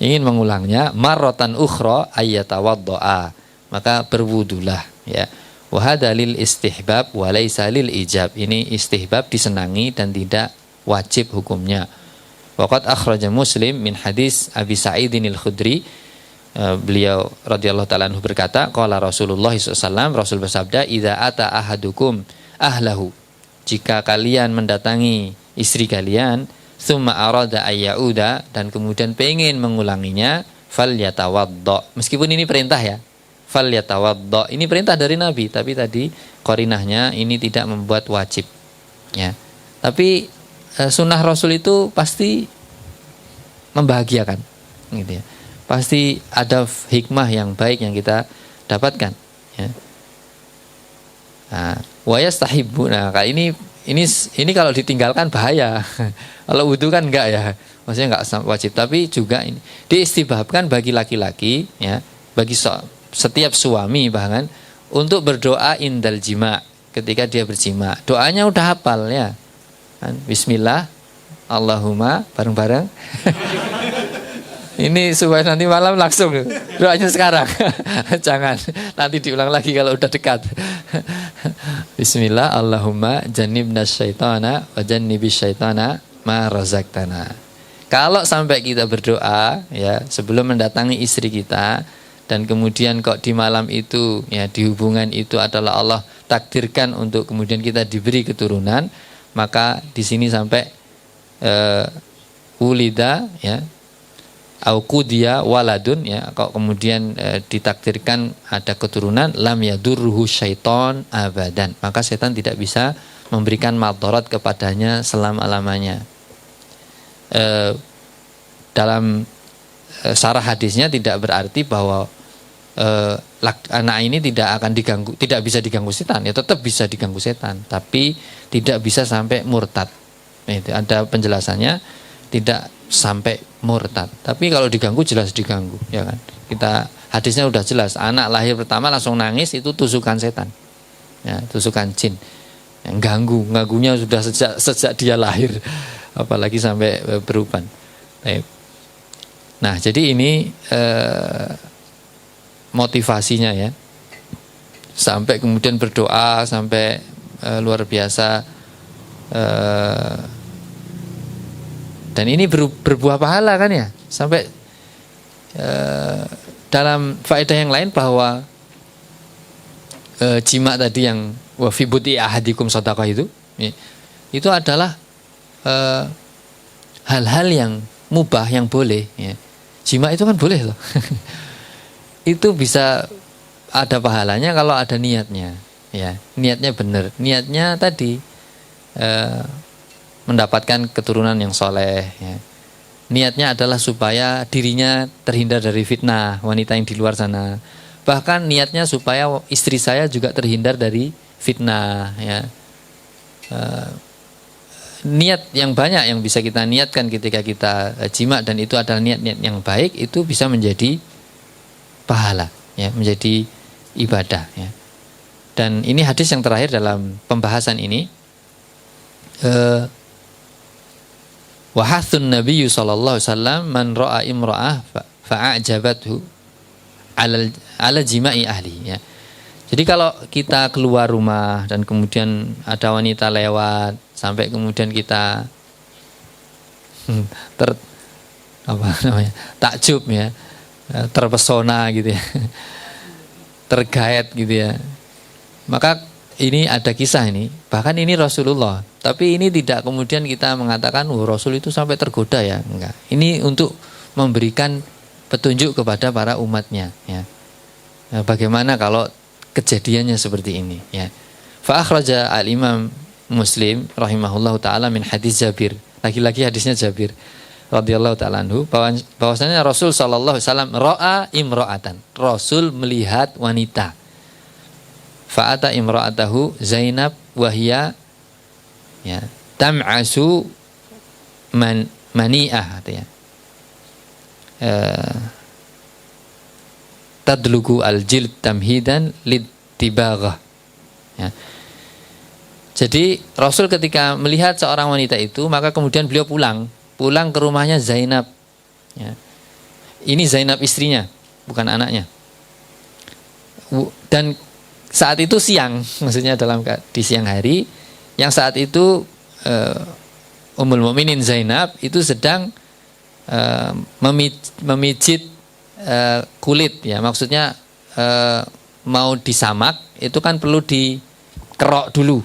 Ingin mengulangnya marratan ukhra ayyatawaddoa, maka berwudulah, ya. Wa hadza lil istihbab wa laisa lil ijab. Ini istihbab, disenangi dan tidak wajib hukumnya. Waqad akhraja Muslim min hadis Abi Sa'idin al-Khudri. Beliau radhiyallahu ta'ala anhu berkata, qala Rasulullah SAW, Rasul bersabda, idza ata ahadukum ahlahu, jika kalian mendatangi istri kalian, tsumma arada ayyauda, dan kemudian pengen mengulanginya, falyatawaddo. Meskipun ini perintah ya, falyatawaddo, ini perintah dari Nabi, tapi tadi qarinahnya ini tidak membuat wajib, ya. Tapi sunnah Rasul itu pasti membahagiakan, gitu ya. Pasti ada hikmah yang baik yang kita dapatkan, ya. Nah, wa yastahibbu. Nah, ini kalau ditinggalkan bahaya. Kalau wudu kan enggak ya. Maksudnya enggak wajib, tapi juga ini diistihbabkan bagi laki-laki, ya, bagi setiap suami bahkan untuk berdoa indal jima, ketika dia berjima. Doanya udah hafal ya. Bismillah, Allahumma, bareng-bareng. Ini supaya nanti malam langsung doanya sekarang. Jangan nanti diulang lagi kalau udah dekat. Bismillah, Allahumma jannibna syaitana wa jannibis syaitana ma razaqtana. Kalau sampai kita berdoa ya sebelum mendatangi istri kita dan kemudian kok di malam itu ya di hubungan itu adalah Allah takdirkan untuk kemudian kita diberi keturunan, maka di sini sampai ulida ya au qudiya waladun, ya, kok kemudian ditakdirkan ada keturunan, lam yadurruhu syaiton abadan, maka setan tidak bisa memberikan madarat kepadanya selama-lamanya. Dalam syarah hadisnya tidak berarti bahwa anak ini tidak akan diganggu, tidak bisa diganggu setan, ya tetap bisa diganggu setan, tapi tidak bisa sampai murtad. Itu ada penjelasannya, tidak sampai murtad. Tapi kalau diganggu jelas diganggu, ya kan? Kita hadisnya udah jelas, anak lahir pertama langsung nangis itu tusukan setan. Ya, tusukan jin. Yang ganggunya sudah sejak dia lahir, apalagi sampai beruban. Nah, jadi ini motivasinya ya. Sampai kemudian berdoa sampai luar biasa, dan ini berbuah pahala kan ya. Sampai dalam faedah yang lain bahwa jima tadi yang wa fi buti ahadikum shadaqah itu adalah hal-hal yang mubah, yang boleh ya. Jima itu kan boleh loh. Itu bisa ada pahalanya kalau ada niatnya, ya, niatnya benar, niatnya tadi mendapatkan keturunan yang soleh, ya. Niatnya adalah supaya dirinya terhindar dari fitnah wanita yang di luar sana. Bahkan niatnya supaya istri saya juga terhindar dari fitnah, ya. Niat yang banyak yang bisa kita niatkan ketika kita jima, dan itu adalah niat-niat yang baik, itu bisa menjadi pahala, ya, menjadi ibadah, ya. Dan ini hadis yang terakhir dalam pembahasan ini. Wahathun Nabi sallallahu alaihi wasallam man ra'a imra'ah fa'ajabathu ala jima'i ahli, ya. Jadi kalau kita keluar rumah dan kemudian ada wanita lewat, sampai kemudian kita takjub, ya, terpesona gitu, ya, tergaet gitu, ya. Maka ini ada kisah ini, bahkan ini Rasulullah. Tapi ini tidak kemudian kita mengatakan, Rasul itu sampai tergoda, ya. Enggak. Ini untuk memberikan petunjuk kepada para umatnya, ya. Nah, bagaimana kalau kejadiannya seperti ini, ya. Fa akhraja al-Imam Muslim rahimahullahu taala min hadis Jabir. Lagi-lagi hadisnya Jabir radhiyallahu taala anhu, bahwasanya Rasul sallallahu alaihi wasallam ra'a imra'atan. Rasul melihat wanita. Fa'ata imra'atahu Zainab wahya, ya, tam'asu mani'ah, ya. Tadlugu al-jild tamhidan litibaghah, ya. Jadi Rasul ketika melihat seorang wanita itu, maka kemudian beliau pulang ke rumahnya Zainab, ya. Ini Zainab istrinya, bukan anaknya. Dan saat itu siang, maksudnya di siang hari, yang saat itu Ummul Mukminin Zainab itu sedang memijit kulit, ya, maksudnya mau disamak itu kan perlu dikerok dulu,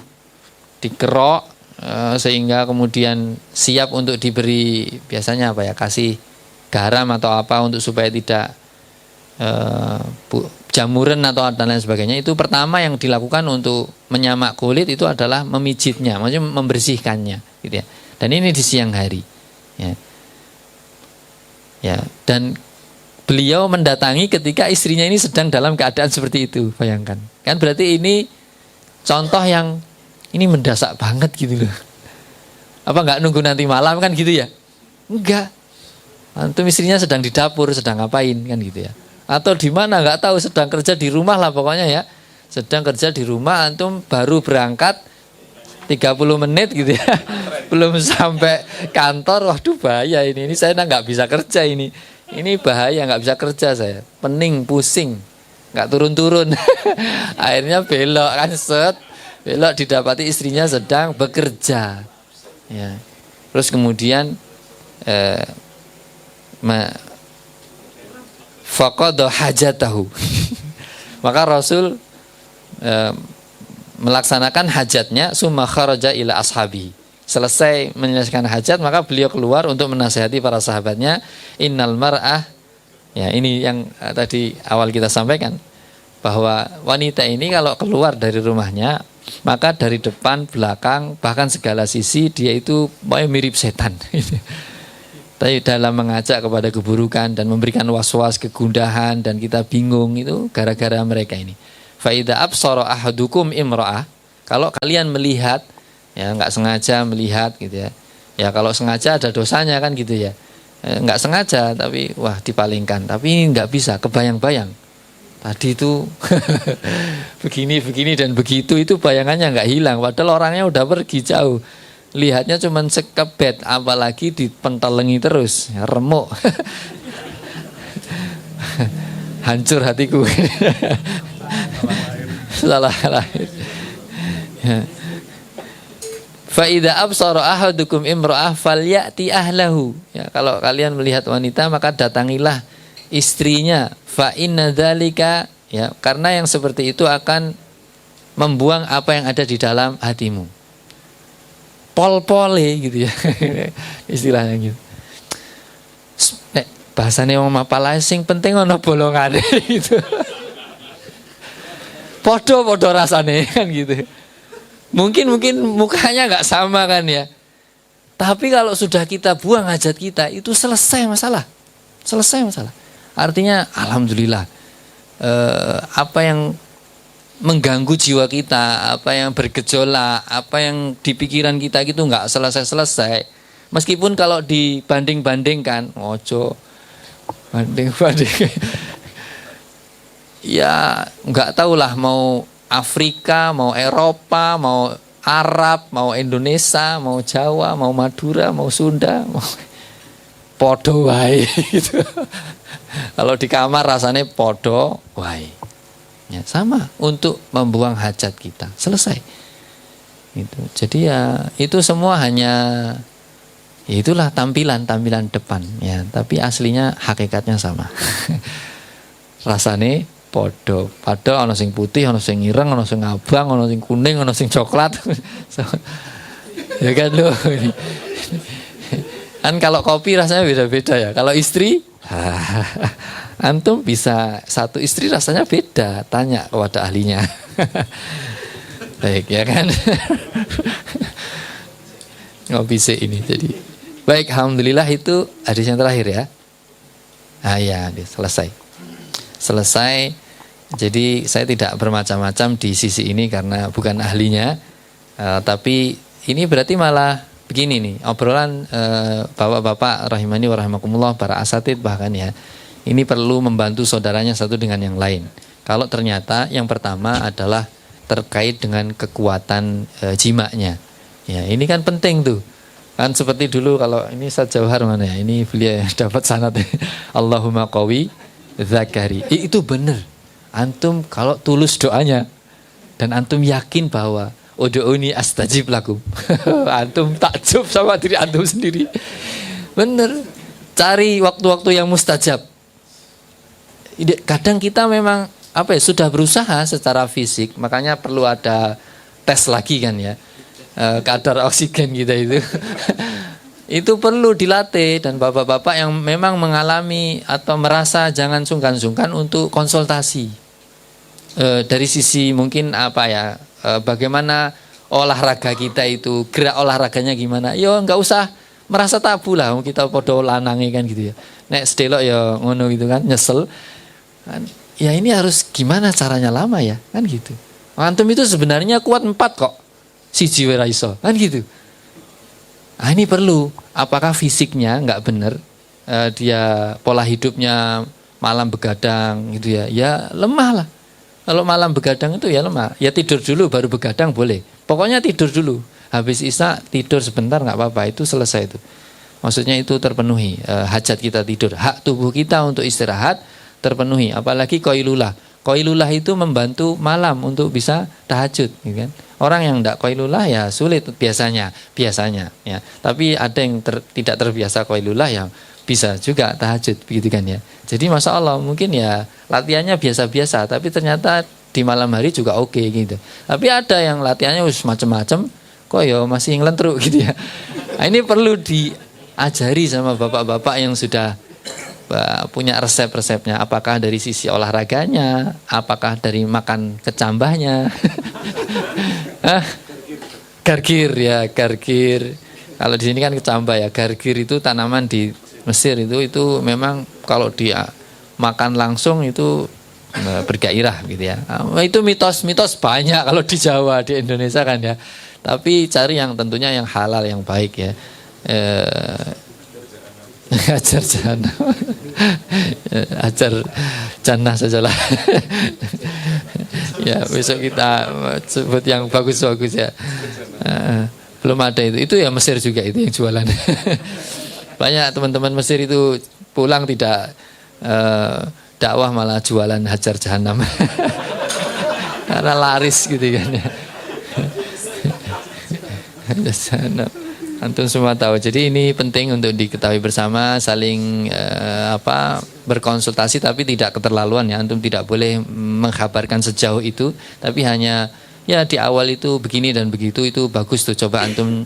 sehingga kemudian siap untuk diberi, biasanya apa ya, kasih garam atau apa untuk supaya tidak jamuran atau dan lain sebagainya. Itu pertama yang dilakukan untuk menyamak kulit itu adalah memijitnya, maksudnya membersihkannya, gitu, ya. Dan ini di siang hari, ya. Ya, dan beliau mendatangi ketika istrinya ini sedang dalam keadaan seperti itu. Bayangkan, kan berarti ini contoh yang ini mendasak banget gitu loh. Apa nggak nunggu nanti malam kan gitu, ya? Enggak. Antum istrinya sedang di dapur, sedang ngapain kan gitu, ya. Atau di mana nggak tahu, sedang kerja di rumah lah pokoknya, ya. Sedang kerja di rumah, antum baru berangkat 30 menit gitu, ya. Belum sampai kantor, waduh bahaya ini saya nggak bisa kerja ini. Ini bahaya, nggak bisa kerja saya. Pening, pusing, nggak turun-turun. Akhirnya belok kan, belok didapati istrinya sedang bekerja, ya. Terus kemudian faqada hajatahu. Maka Rasul melaksanakan hajatnya, summa kharaja ila ashabi. Selesai menyelesaikan hajat, maka beliau keluar untuk menasihati para sahabatnya. Innal mar'ah, ya, ini yang tadi awal kita sampaikan, bahwa wanita ini kalau keluar dari rumahnya, maka dari depan, belakang, bahkan segala sisi dia itu mirip setan. Tapi dalam mengajak kepada keburukan dan memberikan was-was, kegundahan, dan kita bingung, itu gara-gara mereka ini. Fa idza absara ahadukum imra'ah, kalau kalian melihat, ya, nggak sengaja melihat gitu, ya. Ya kalau sengaja ada dosanya kan gitu, ya. Nggak sengaja tapi wah dipalingkan, tapi nggak bisa kebayang-bayang. Tadi itu begini dan begitu, itu bayangannya nggak hilang, padahal orangnya udah pergi jauh. Lihatnya cuman sekebet, apalagi dipentelengi terus, ya, remuk. Hancur hatiku. Salah lahir. Fa idza absara ahadukum imra'ah falyati ahlahu. Ya, kalau kalian melihat wanita maka datangilah istrinya. Fa inna dzalika, ya, karena yang seperti itu akan membuang apa yang ada di dalam hatimu. Pol-pole gitu, ya. Istilahnya gitu. Nek bahasane wong mapal sing penting ana bolongane gitu. podo rasane kan gitu. Mungkin mukanya nggak sama kan ya. Tapi kalau sudah kita buang hajat kita, itu selesai masalah. Selesai masalah. Artinya alhamdulillah, apa yang mengganggu jiwa kita, apa yang bergejolak, apa yang di pikiran kita gitu nggak selesai-selesai. Meskipun kalau dibanding-bandingkan, ojo banding-banding. Ya nggak tahulah mau Afrika, mau Eropa, mau Arab, mau Indonesia, mau Jawa, mau Madura, mau Sunda, mau podo wae gitu. Kalau di kamar rasanya podo wae. Ya, sama untuk membuang hajat kita. Selesai. Gitu. Jadi ya itu semua hanya ya itulah tampilan depan ya, tapi aslinya hakikatnya sama. Rasane podo, padahal ono sing putih, ono sing ireng, ono sing abang, ono sing kuning, ono sing coklat. Ya kan loh. Kan kalau kopi rasanya beda-beda ya. Kalau istri, antum bisa satu istri rasanya beda. Tanya kepada ahlinya. Baik ya kan. Ngopi sih ini jadi. Baik, alhamdulillah itu hadis yang terakhir ya. Ah ya, selesai. Jadi saya tidak bermacam-macam di sisi ini karena bukan ahlinya, tapi ini berarti malah begini nih obrolan bapak-bapak rahimani wa rahimakumullah, para asatid bahkan ya, ini perlu membantu saudaranya satu dengan yang lain. Kalau ternyata yang pertama adalah terkait dengan kekuatan jimaknya, ya ini kan penting tuh. Kan seperti dulu kalau ini Ustaz Jauhar mana ya, ini beliau dapat sanad Allahumma qawi zakari, itu benar. Antum kalau tulus doanya dan antum yakin bahwa ud'uni astajib lakum, antum takjub sama diri antum sendiri. Bener, cari waktu-waktu yang mustajab. Kadang kita memang sudah berusaha secara fisik, makanya perlu ada tes lagi kan ya, kadar oksigen kita itu. Itu perlu dilatih, dan bapak-bapak yang memang mengalami atau merasa jangan sungkan-sungkan untuk konsultasi. Dari sisi mungkin bagaimana olahraga kita itu, gerak olahraganya gimana. Yo nggak usah merasa tabu lah, kita podo lanange kan gitu ya. Nek sedelok ya ngono gitu kan, nyesel. Kan, ya ini harus gimana caranya lama ya, kan gitu. Antum itu sebenarnya kuat 4 kok. Siji wae ra iso, kan gitu. Ah ini perlu, apakah fisiknya nggak benar, dia pola hidupnya malam begadang gitu ya, ya lemah lah. Kalau malam begadang itu ya lemah, ya tidur dulu baru begadang boleh. Pokoknya tidur dulu, habis isya tidur sebentar nggak apa-apa, itu selesai itu. Maksudnya itu terpenuhi, hajat kita tidur, hak tubuh kita untuk istirahat terpenuhi. Apalagi qailulah. Qailulah itu membantu malam untuk bisa tahajud, gitu kan. Orang yang tidak qailulah ya sulit biasanya ya. Tapi ada yang tidak terbiasa qailulah yang bisa juga tahajud, begitu kan ya. Jadi masya Allah mungkin ya latihannya biasa-biasa, tapi ternyata di malam hari juga oke gitu. Tapi ada yang latihannya macam-macam, kok ya masih ngelentruk gitu ya. Nah, ini perlu diajari sama bapak-bapak yang sudah punya resep-resepnya. Apakah dari sisi olahraganya, apakah dari makan kecambahnya. Gargir ya, gargir. Kalau di sini kan kecambah ya. Gargir itu tanaman di Mesir itu memang kalau dia makan langsung itu bergairah gitu ya. Itu mitos-mitos banyak kalau di Jawa, di Indonesia kan ya. Tapi cari yang tentunya yang halal, yang baik ya. Ajar jannah. Ajar jannah sajalah. Ya besok kita sebut yang bagus-bagus ya. Belum ada itu. Itu ya Mesir juga itu yang jualan. Banyak teman-teman Mesir itu pulang tidak dakwah malah jualan hajar jahanam. Karena laris gitu kan ya. Hajar jahanam. Antum semua tahu. Jadi ini penting untuk diketahui bersama, saling berkonsultasi tapi tidak keterlaluan ya. Antum tidak boleh mengkhabarkan sejauh itu, tapi hanya ya di awal itu begini dan begitu, itu bagus tuh, coba antum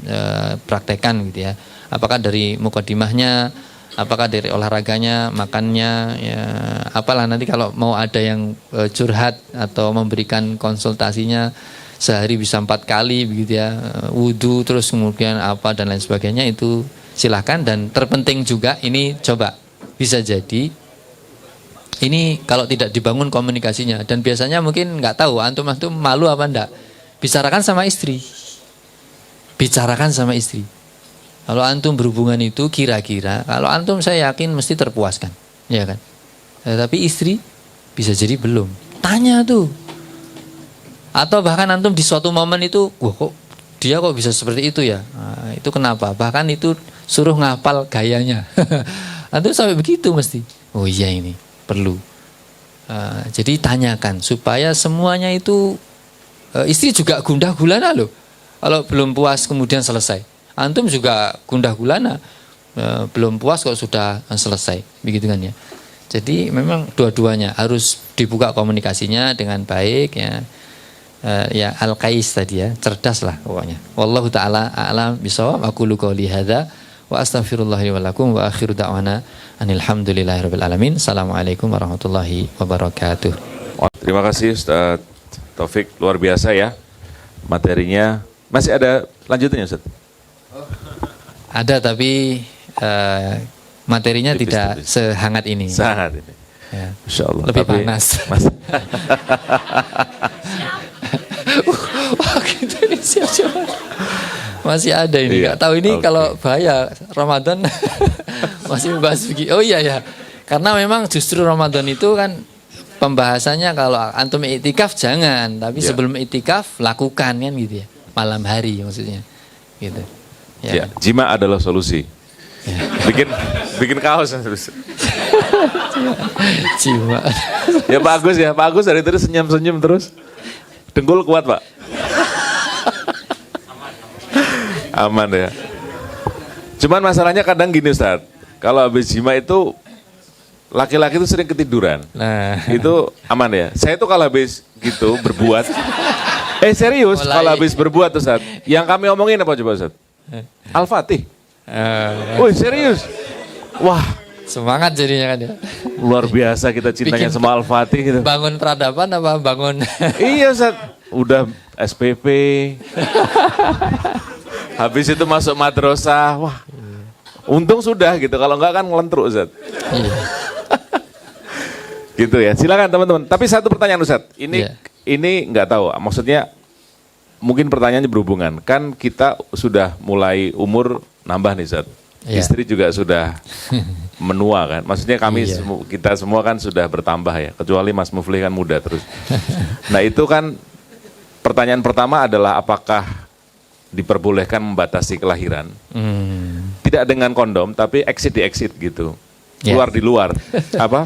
praktekkan gitu ya. Apakah dari mukadimahnya apakah dari olahraganya, makannya, ya apalah nanti kalau mau ada yang curhat atau memberikan konsultasinya sehari bisa 4 kali begitu ya, wudhu terus kemudian apa dan lain sebagainya, itu silahkan. Dan terpenting juga ini coba bisa jadi ini kalau tidak dibangun komunikasinya, dan biasanya mungkin nggak tahu antum malu apa enggak, bicarakan sama istri, bicarakan sama istri. Kalau antum berhubungan itu kira-kira, kalau antum saya yakin mesti terpuaskan, ya kan? Tapi istri bisa jadi belum. Tanya tuh. Atau bahkan antum di suatu momen itu, wah kok dia kok bisa seperti itu ya? Nah, itu kenapa? Bahkan itu suruh ngapal gayanya. Antum sampai begitu mesti. Oh iya ini perlu. Jadi tanyakan supaya semuanya itu, istri juga gundah gulana loh. Kalau belum puas kemudian selesai. Antum juga gundah gulana, belum puas kok sudah selesai, begitu kan ya. Jadi memang dua-duanya harus dibuka komunikasinya dengan baik ya. Ya al-qais tadi ya, cerdas lah pokoknya. Wallahu taala a'lam bishawab. Aqulu qouli hadza wa astaghfirullahi wa lakum wa akhiru da'wana alhamdulillahirabbil alamin. Assalamualaikum warahmatullahi wabarakatuh. Terima kasih Ustaz Taufik, luar biasa ya materinya. Masih ada lanjutannya Ustaz? Ada, tapi materinya tipis, tidak tipis. sehangat ini. Sangat ini. Ya. Insya Allah. Lebih tapi, panas. Wah, gitu ini siap-siap. Masih ada ini, nggak tahu ini kalau bahaya Ramadan masih membahas begini. Oh iya ya, karena memang justru Ramadan itu kan pembahasannya kalau antum iktikaf jangan, tapi sebelum iktikaf lakukan kan gitu ya, malam hari maksudnya, gitu. Ya, jima adalah solusi. Ya. Bikin kaos terus. Jima. Ya Pak Agus dari tadi senyum-senyum terus. Dengkul kuat Pak. Aman ya. Cuman masalahnya kadang gini Ustaz, kalau habis jima itu laki-laki itu sering ketiduran. Nah, itu aman ya. Saya itu kalau habis gitu berbuat, serius kalau habis berbuat Ustaz, yang kami omongin apa coba Ustaz? Al-Fatih. Wih serius. Wah. Semangat jadinya kan ya. Luar biasa kita cintanya sama Al-Fatih gitu. Bangun peradaban apa bangun? Iya Ustaz, udah SPP. Habis itu masuk madrasah, wah. Untung sudah gitu, kalau enggak kan ngelentruk Ustaz. Iya. Gitu ya. Silakan teman-teman. Tapi satu pertanyaan Ustaz. Ini enggak tahu, maksudnya mungkin pertanyaannya berhubungan. Kan kita sudah mulai umur nambah nih Ustaz. Istri juga sudah menua kan. Maksudnya kami kita semua kan sudah bertambah ya. Kecuali Mas Mufli kan muda terus. Nah itu kan pertanyaan pertama adalah apakah diperbolehkan membatasi kelahiran? Tidak dengan kondom tapi exit di exit gitu. Keluar di luar. Apa?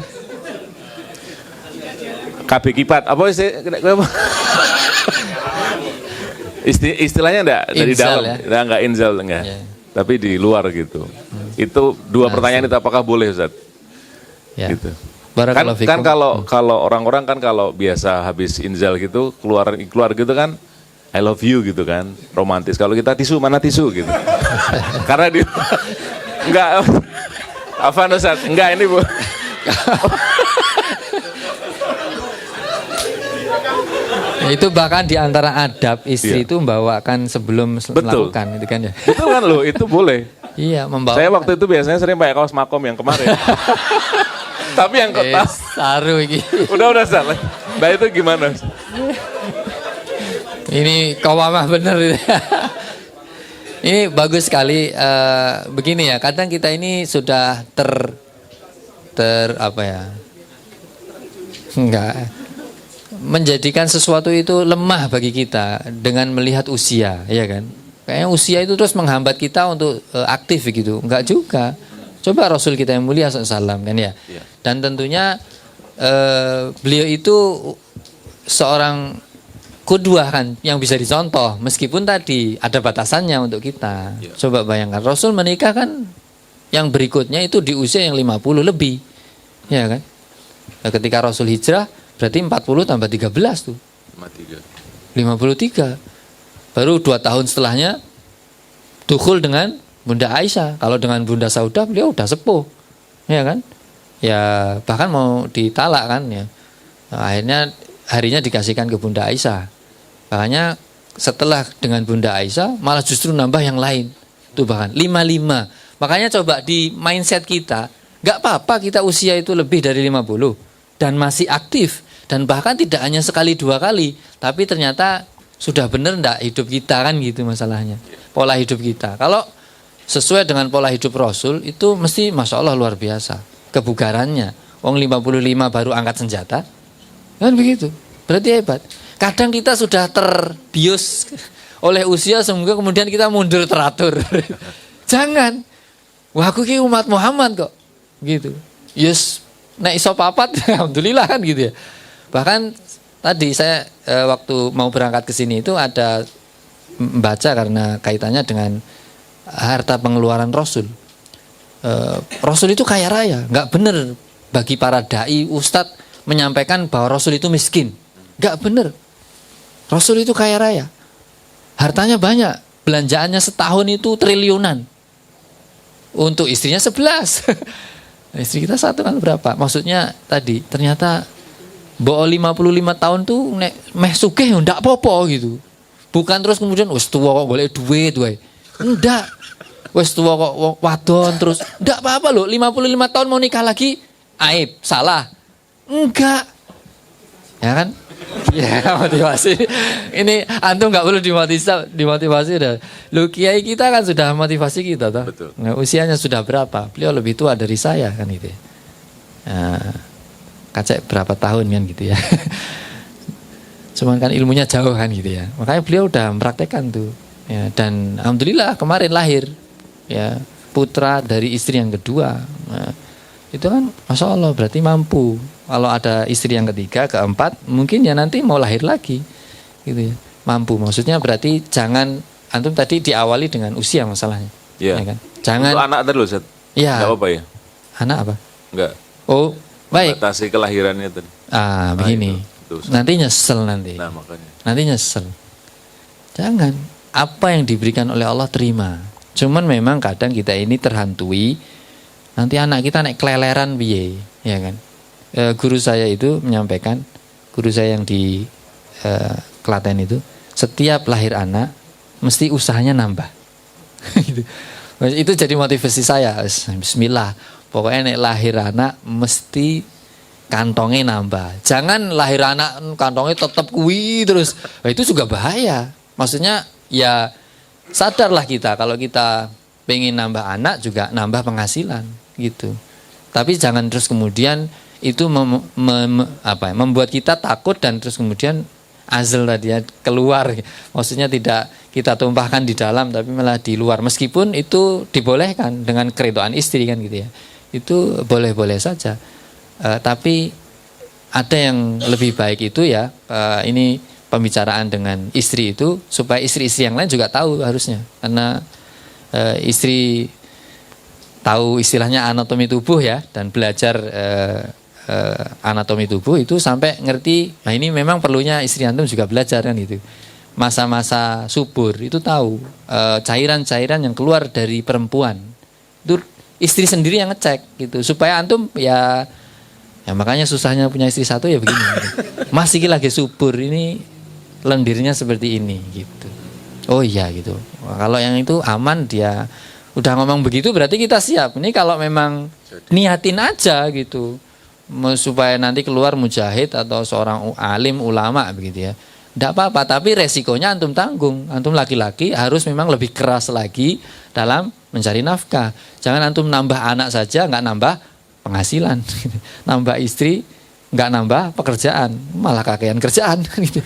KB kipat. Apa sih? Istilahnya enggak dari dalam. Ya? Enggak inzal enggak. Yeah. Tapi di luar gitu. Itu dua pertanyaan itu apakah boleh Ustaz? Ya. Gitu. Kan kalau orang-orang kan kalau biasa habis inzal gitu keluar gitu kan I love you gitu kan, romantis. Kalau kita tisu mana tisu gitu. Karena di enggak apa Ustaz? Enggak ini Bu. Itu bahkan di antara adab istri itu membawakan sebelum melakukan itu kan ya. Betul kan loh, itu boleh. Iya, membawa. Saya waktu itu biasanya sering pakai kaos makom yang kemarin. Tapi yang kotak. Saru iki. Udah salah. Nah itu gimana? Ini kawamah bener. Ini bagus sekali. Begini ya, kadang kita ini sudah apa ya? Enggak. Menjadikan sesuatu itu lemah bagi kita dengan melihat usia, ya kan? Kayaknya usia itu terus menghambat kita untuk aktif gitu. Enggak juga. Coba Rasul kita yang mulia SAW kan ya. Dan tentunya beliau itu seorang qudwah kan yang bisa dicontoh meskipun tadi ada batasannya untuk kita. Coba bayangkan Rasul menikah kan yang berikutnya itu di usia yang 50 lebih. Ya kan? Nah, ketika Rasul hijrah berarti 40 tambah 13 tuh. 53. Baru 2 tahun setelahnya dukhul dengan Bunda Aisyah. Kalau dengan Bunda Saudah beliau udah sepuh, ya kan? Ya bahkan mau ditalak kan ya. Nah, akhirnya harinya dikasihkan ke Bunda Aisyah. Makanya setelah dengan Bunda Aisyah malah justru nambah yang lain. Tuh bahkan 55. Makanya coba di mindset kita, nggak apa-apa kita usia itu lebih dari 50 dan masih aktif, dan bahkan tidak hanya sekali dua kali, tapi ternyata sudah benar enggak hidup kita kan gitu masalahnya. Pola hidup kita. Kalau sesuai dengan pola hidup Rasul itu mesti Masya Allah luar biasa kebugarannya. Wong 55 baru angkat senjata. Kan begitu. Berarti hebat. Kadang kita sudah terbius oleh usia sehingga kemudian kita mundur teratur. Jangan. Wah aku ki umat Muhammad kok. Gitu. Yes, nek iso papat alhamdulillah kan gitu ya. Bahkan tadi saya waktu mau berangkat ke sini itu ada membaca karena kaitannya dengan harta pengeluaran Rasul. Rasul itu kaya raya, nggak benar bagi para dai, ustadz menyampaikan bahwa Rasul itu miskin. Nggak benar. Rasul itu kaya raya. Hartanya banyak, belanjaannya setahun itu triliunan. Untuk istrinya 11. Istri kita satu kan berapa? Maksudnya tadi ternyata Bo 55 tahun tuh meh sugih ndak apa-apa gitu. Bukan terus kemudian wis tuwa kok golek duit wae. Ndak. Wis tuwa kok wadon terus ndak apa-apa loh. 55 tahun mau nikah lagi aib, salah. Enggak. Ya kan? Ya motivasi. Ini antum nggak perlu dimotivasi udah. Lu kiai kita kan sudah motivasi kita toh. Betul. Nah, usianya sudah berapa? Beliau lebih tua dari saya kan gitu. Nah, kacek berapa tahun kan gitu ya. Cuman kan ilmunya jauh kan gitu ya. Makanya beliau udah mempraktekkan tuh. Ya, dan alhamdulillah kemarin lahir ya putra dari istri yang kedua. Nah, itu kan Masya Allah berarti mampu. Kalau ada istri yang ketiga, keempat, mungkin ya nanti mau lahir lagi, gitu ya. Mampu. Maksudnya berarti jangan antum tadi diawali dengan usia masalahnya. Iya. Ya kan? Jangan. Untuk anak dulu, Ustaz. Iya. Enggak apa-apa ya? Anak apa? Enggak. Oh, baik. Batasi kelahirannya tadi. Begini. Itu. Nanti nyesel nanti. Nah, makanya. Nanti nyesel. Jangan. Apa yang diberikan oleh Allah terima. Cuman memang kadang kita ini terhantui. Nanti anak kita naik keleleran biye, ya kan? Guru saya itu menyampaikan, guru saya yang di Klaten itu, setiap lahir anak mesti usahanya nambah. Itu jadi motivasi saya. Bismillah, pokoknya nek lahir anak mesti kantongnya nambah. Jangan lahir anak kantongnya tetap kuwi terus. Nah, itu juga bahaya. Maksudnya ya sadarlah kita kalau kita pengen nambah anak juga nambah penghasilan gitu. Tapi jangan terus kemudian itu membuat kita takut dan terus kemudian azal tadi ya keluar. Maksudnya tidak kita tumpahkan di dalam tapi malah di luar. Meskipun itu dibolehkan dengan keridhaan istri kan gitu ya. Itu boleh-boleh saja. Tapi ada yang lebih baik itu ya ini pembicaraan dengan istri itu supaya istri-istri yang lain juga tahu harusnya. Karena istri tahu istilahnya anatomi tubuh ya dan belajar anatomi tubuh itu sampai ngerti. Nah ini memang perlunya istri antum juga belajar kan itu. Masa-masa subur itu tahu cairan-cairan yang keluar dari perempuan itu istri sendiri yang ngecek gitu supaya antum ya makanya susahnya punya istri satu ya begini. Masih lagi subur ini lendirnya seperti ini gitu. Oh iya gitu. Kalau yang itu aman dia udah ngomong begitu berarti kita siap. Ini kalau memang niatin aja gitu supaya nanti keluar mujahid atau seorang alim ulama begitu ya. Tidak apa-apa, tapi resikonya antum tanggung. Antum laki-laki harus memang lebih keras lagi dalam mencari nafkah. Jangan antum nambah anak saja nggak nambah penghasilan. Nambah istri nggak nambah pekerjaan, malah kakean kerjaan gitu.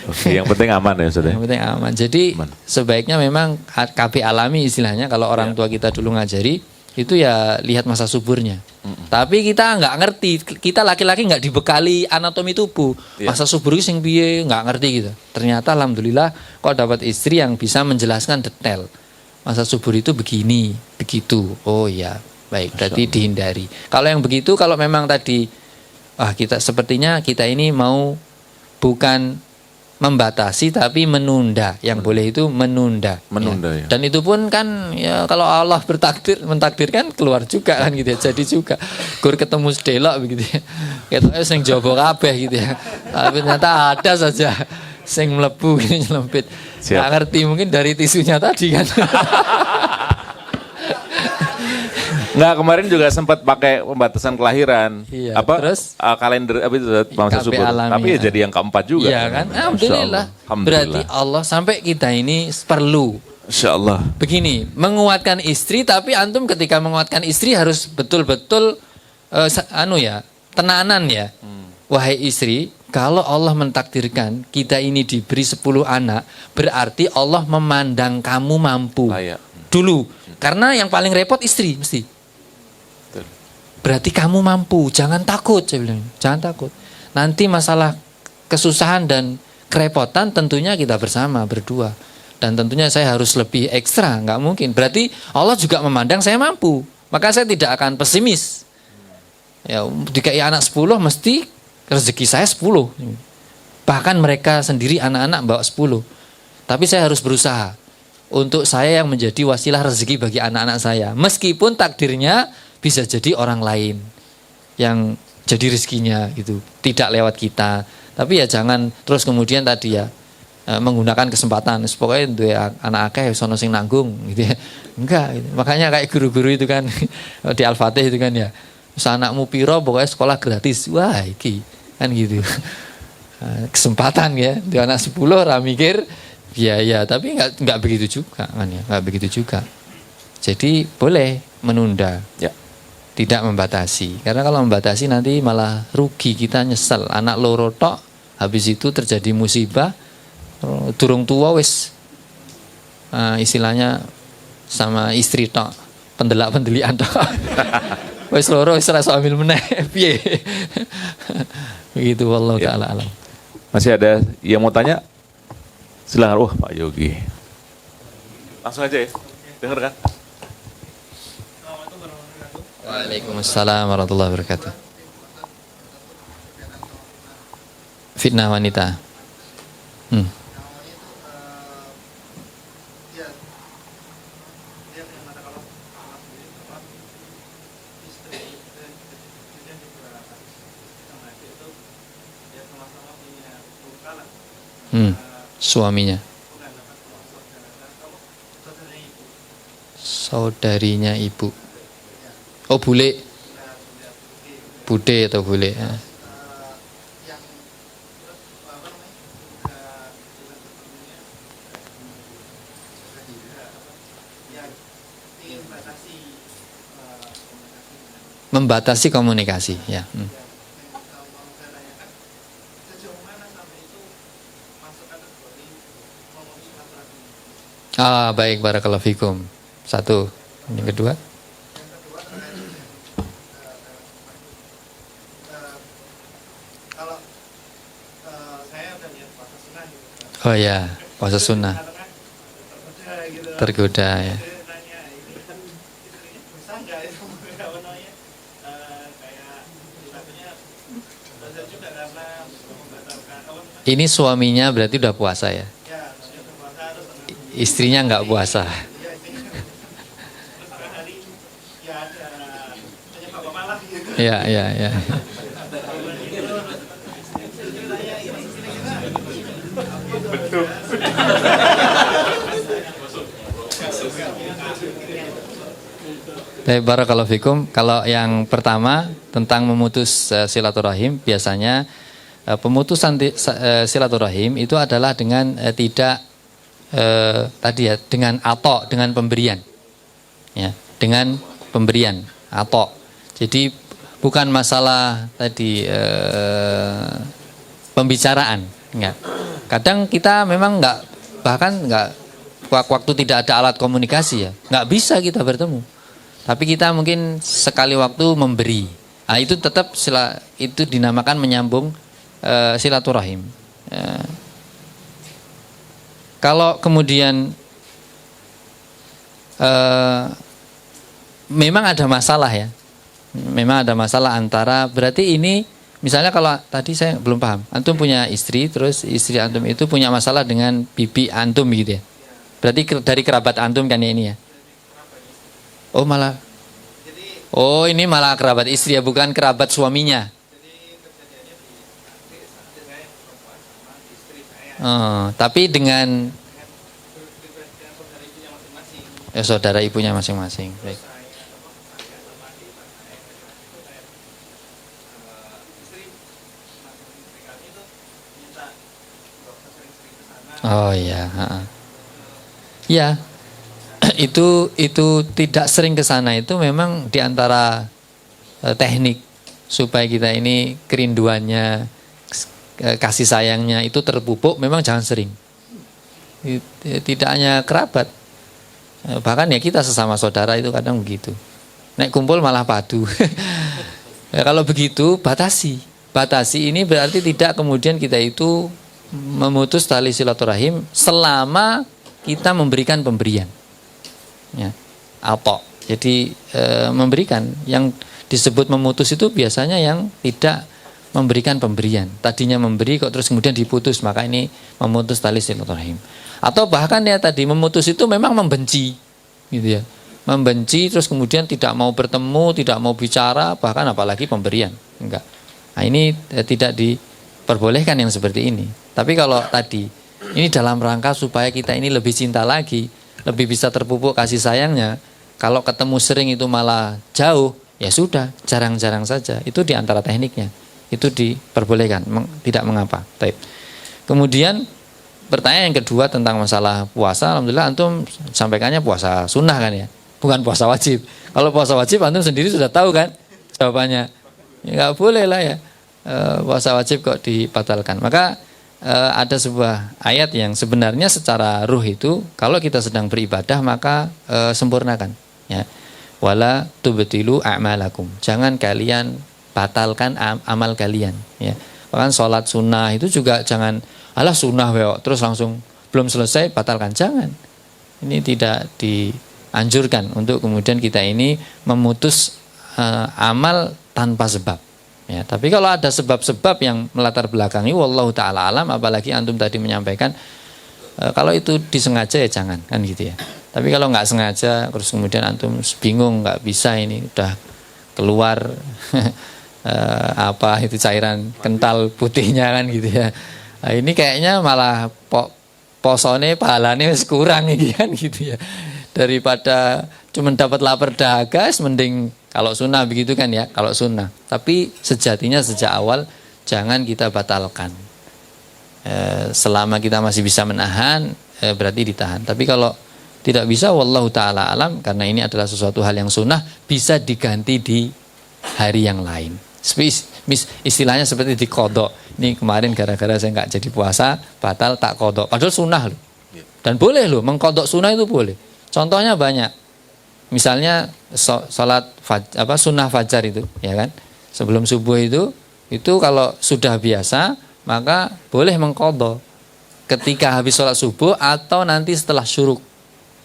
Oke, yang penting aman ya Ustaz. Yang penting aman. Jadi sebaiknya memang KB alami istilahnya kalau orang tua kita dulu ngajari itu ya lihat masa suburnya. Tapi kita nggak ngerti, kita laki-laki nggak dibekali anatomi tubuh. Masa subur itu sing piye nggak ngerti gitu. Ternyata alhamdulillah kok dapat istri yang bisa menjelaskan detail. Masa subur itu begini, begitu. Oh iya, baik. Berarti dihindari. Kalau yang begitu, kalau memang tadi kita sepertinya kita ini mau bukan membatasi tapi menunda. Yang boleh itu menunda. Menunda, ya. Dan itu pun kan ya kalau Allah mentakdirkan keluar juga kan gitu ya. Jadi juga gur ketemu sedelok begitu ya. Ketoknya sing jowo kabeh gitu ya. Tapi ternyata ada saja sing mlebu gini nyelempit. Nggak ngerti mungkin dari tisunya tadi kan. Nggak, kemarin juga sempat pakai pembatasan kelahiran. Iya, Apa terus kalender apa itu bangsa KB subur. alami, Tapi ya jadi yang keempat juga. Iya kan? Alhamdulillah. Berarti Allah sampai kita ini perlu. Insya Allah. Begini, menguatkan istri tapi antum ketika menguatkan istri harus betul-betul tenanan ya. Wahai istri, kalau Allah mentakdirkan kita ini diberi 10 anak, berarti Allah memandang kamu mampu. Layak. Dulu. Karena yang paling repot istri mesti. Berarti kamu mampu, jangan takut, saya bilang. Jangan takut. Nanti masalah kesusahan dan kerepotan tentunya kita bersama, berdua. Dan tentunya saya harus lebih ekstra, nggak mungkin. Berarti Allah juga memandang saya mampu. Maka saya tidak akan pesimis. Ya, dikai anak 10 mesti rezeki saya 10. Bahkan mereka sendiri anak-anak bawa 10. Tapi saya harus berusaha. Untuk saya yang menjadi wasilah rezeki bagi anak-anak saya. Meskipun takdirnya bisa jadi orang lain yang jadi rezekinya gitu, tidak lewat kita. Tapi ya jangan terus kemudian tadi ya menggunakan kesempatan. Pokoknya itu ya, anak akeh sono sing nanggung gitu ya. Enggak gitu. Makanya kayak guru-guru itu kan di Al-Fatih itu kan ya. Anakmu piro pokoknya sekolah gratis. Wah, iki kan gitu. Kesempatan ya. Di anak 10 ora mikir biaya, tapi enggak begitu juga kan ya. Enggak begitu juga. Jadi boleh menunda. Ya. Tidak membatasi. Karena kalau membatasi nanti malah rugi, kita nyesel. Anak loro tok, habis itu terjadi musibah, durung tua wis istilahnya sama istri tok, pendelak-pendelian tok. Wis loro wis ora iso ambil meneh, piye. Begitu wallahu taala alam. Masih ada yang mau tanya? Silakan. Wah, Pak Yogi. Langsung aja ya. Dengar kan? Waalaikumsalam warahmatullahi wabarakatuh. Fitnah wanita. Suaminya. Saudarinya ibu. Oh, bule. Bude atau bule. Ya. Membatasi komunikasi, ya. Baik, barakallahu fikum. Satu. Yang kedua. Oh ya, puasa sunnah. Tergoda ya. Ini suaminya berarti udah puasa ya? Istrinya nggak puasa. Ya, ya, ya. Barakallahu fikum. Kalau yang pertama tentang memutus silaturahim, biasanya pemutusan silaturahim itu adalah dengan tidak tadi ya, dengan atok, dengan pemberian, ya, dengan pemberian atok. Jadi bukan masalah tadi pembicaraan, enggak. Kadang kita memang enggak, bahkan enggak, waktu tidak ada alat komunikasi ya, enggak bisa kita bertemu. Tapi kita mungkin sekali waktu memberi. Nah, itu tetap itu dinamakan menyambung silaturahim. Kalau kemudian memang ada masalah ya, memang ada masalah antara, berarti ini Misalnya kalau tadi saya belum paham, antum punya istri, terus istri antum itu punya masalah dengan bibi antum gitu ya. Berarti dari kerabat antum kan ya ini ya? Oh malah, oh ini malah kerabat istri ya, bukan kerabat suaminya. Tapi dengan saudara ibunya masing-masing. Baik. Oh iya, ya itu tidak sering ke sana itu memang diantara teknik supaya kita ini kerinduannya, kasih sayangnya itu terpupuk. Memang jangan sering. Tidak hanya kerabat, bahkan ya kita sesama saudara itu kadang begitu. Naik kumpul malah padu. Ya, kalau begitu batasi ini berarti tidak kemudian kita itu memutus tali silaturahim selama kita memberikan pemberian, ya, apa? Jadi memberikan. Yang disebut memutus itu biasanya yang tidak memberikan pemberian. Tadinya memberi kok terus kemudian diputus, maka ini memutus tali silaturahim. Atau bahkan ya tadi memutus itu memang membenci, gitu ya, membenci terus kemudian tidak mau bertemu, tidak mau bicara, bahkan apalagi pemberian, enggak. Nah ini tidak diperbolehkan yang seperti ini. Tapi kalau tadi, ini dalam rangka supaya kita ini lebih cinta lagi, lebih bisa terpupuk kasih sayangnya. Kalau ketemu sering itu malah jauh, ya sudah, jarang-jarang saja. Itu diantara tekniknya. Itu diperbolehkan, tidak mengapa. Baik. Kemudian pertanyaan yang kedua tentang masalah puasa. Alhamdulillah antum sampaikannya puasa sunnah kan ya, bukan puasa wajib. Kalau puasa wajib antum sendiri sudah tahu kan jawabannya. Ya, nggak boleh lah ya, puasa wajib kok dibatalkan. Maka ada sebuah ayat yang sebenarnya secara ruh itu kalau kita sedang beribadah maka sempurnakan, ya. Wala tubtilu a'malakum. Jangan kalian batalkan amal kalian, ya. Bahkan sholat sunnah itu juga jangan alah sunnah weo terus langsung belum selesai batalkan, jangan. Ini tidak dianjurkan untuk kemudian kita ini memutus amal tanpa sebab. Ya, tapi kalau ada sebab-sebab yang melatar belakangi, wallahu taala alam, apalagi antum tadi menyampaikan kalau itu disengaja ya jangan, kan gitu ya. Tapi kalau nggak sengaja, terus kemudian antum bingung nggak bisa ini udah keluar apa itu cairan kental putihnya kan gitu ya. Nah, ini kayaknya malah posone pahalane wis kurang ini kan gitu ya. Daripada cuma dapat lapar dahaga, mending kalau sunnah begitu kan ya, kalau sunnah. Tapi sejatinya sejak awal jangan kita batalkan. Selama kita masih bisa menahan, berarti ditahan. Tapi kalau tidak bisa, wallahu ta'ala alam, karena ini adalah sesuatu hal yang sunnah, bisa diganti di hari yang lain. Istilahnya seperti di kodok. Ini kemarin gara-gara saya nggak jadi puasa, batal tak kodok. Padahal sunnah loh. Dan boleh loh, mengkodok sunnah itu boleh. Contohnya banyak. Misalnya sholat sunnah fajar itu, ya kan? Sebelum subuh itu kalau sudah biasa maka boleh mengqadha ketika habis sholat subuh atau nanti setelah syuruk.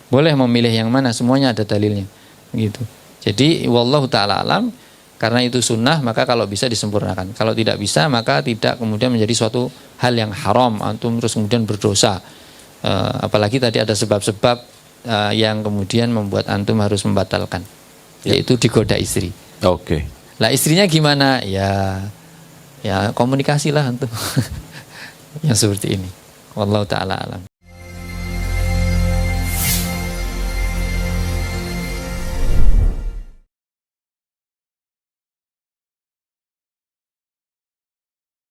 Boleh memilih yang mana, semuanya ada dalilnya. Gitu. Jadi wallahu taala alam, karena itu sunnah maka kalau bisa disempurnakan. Kalau tidak bisa maka tidak kemudian menjadi suatu hal yang haram antum terus kemudian berdosa. Apalagi tadi ada sebab-sebab yang kemudian membuat antum harus membatalkan, yaitu digoda istri. Oke. Lah istrinya gimana? Ya komunikasilah antum. Yang seperti ini. Wallahu taala alam.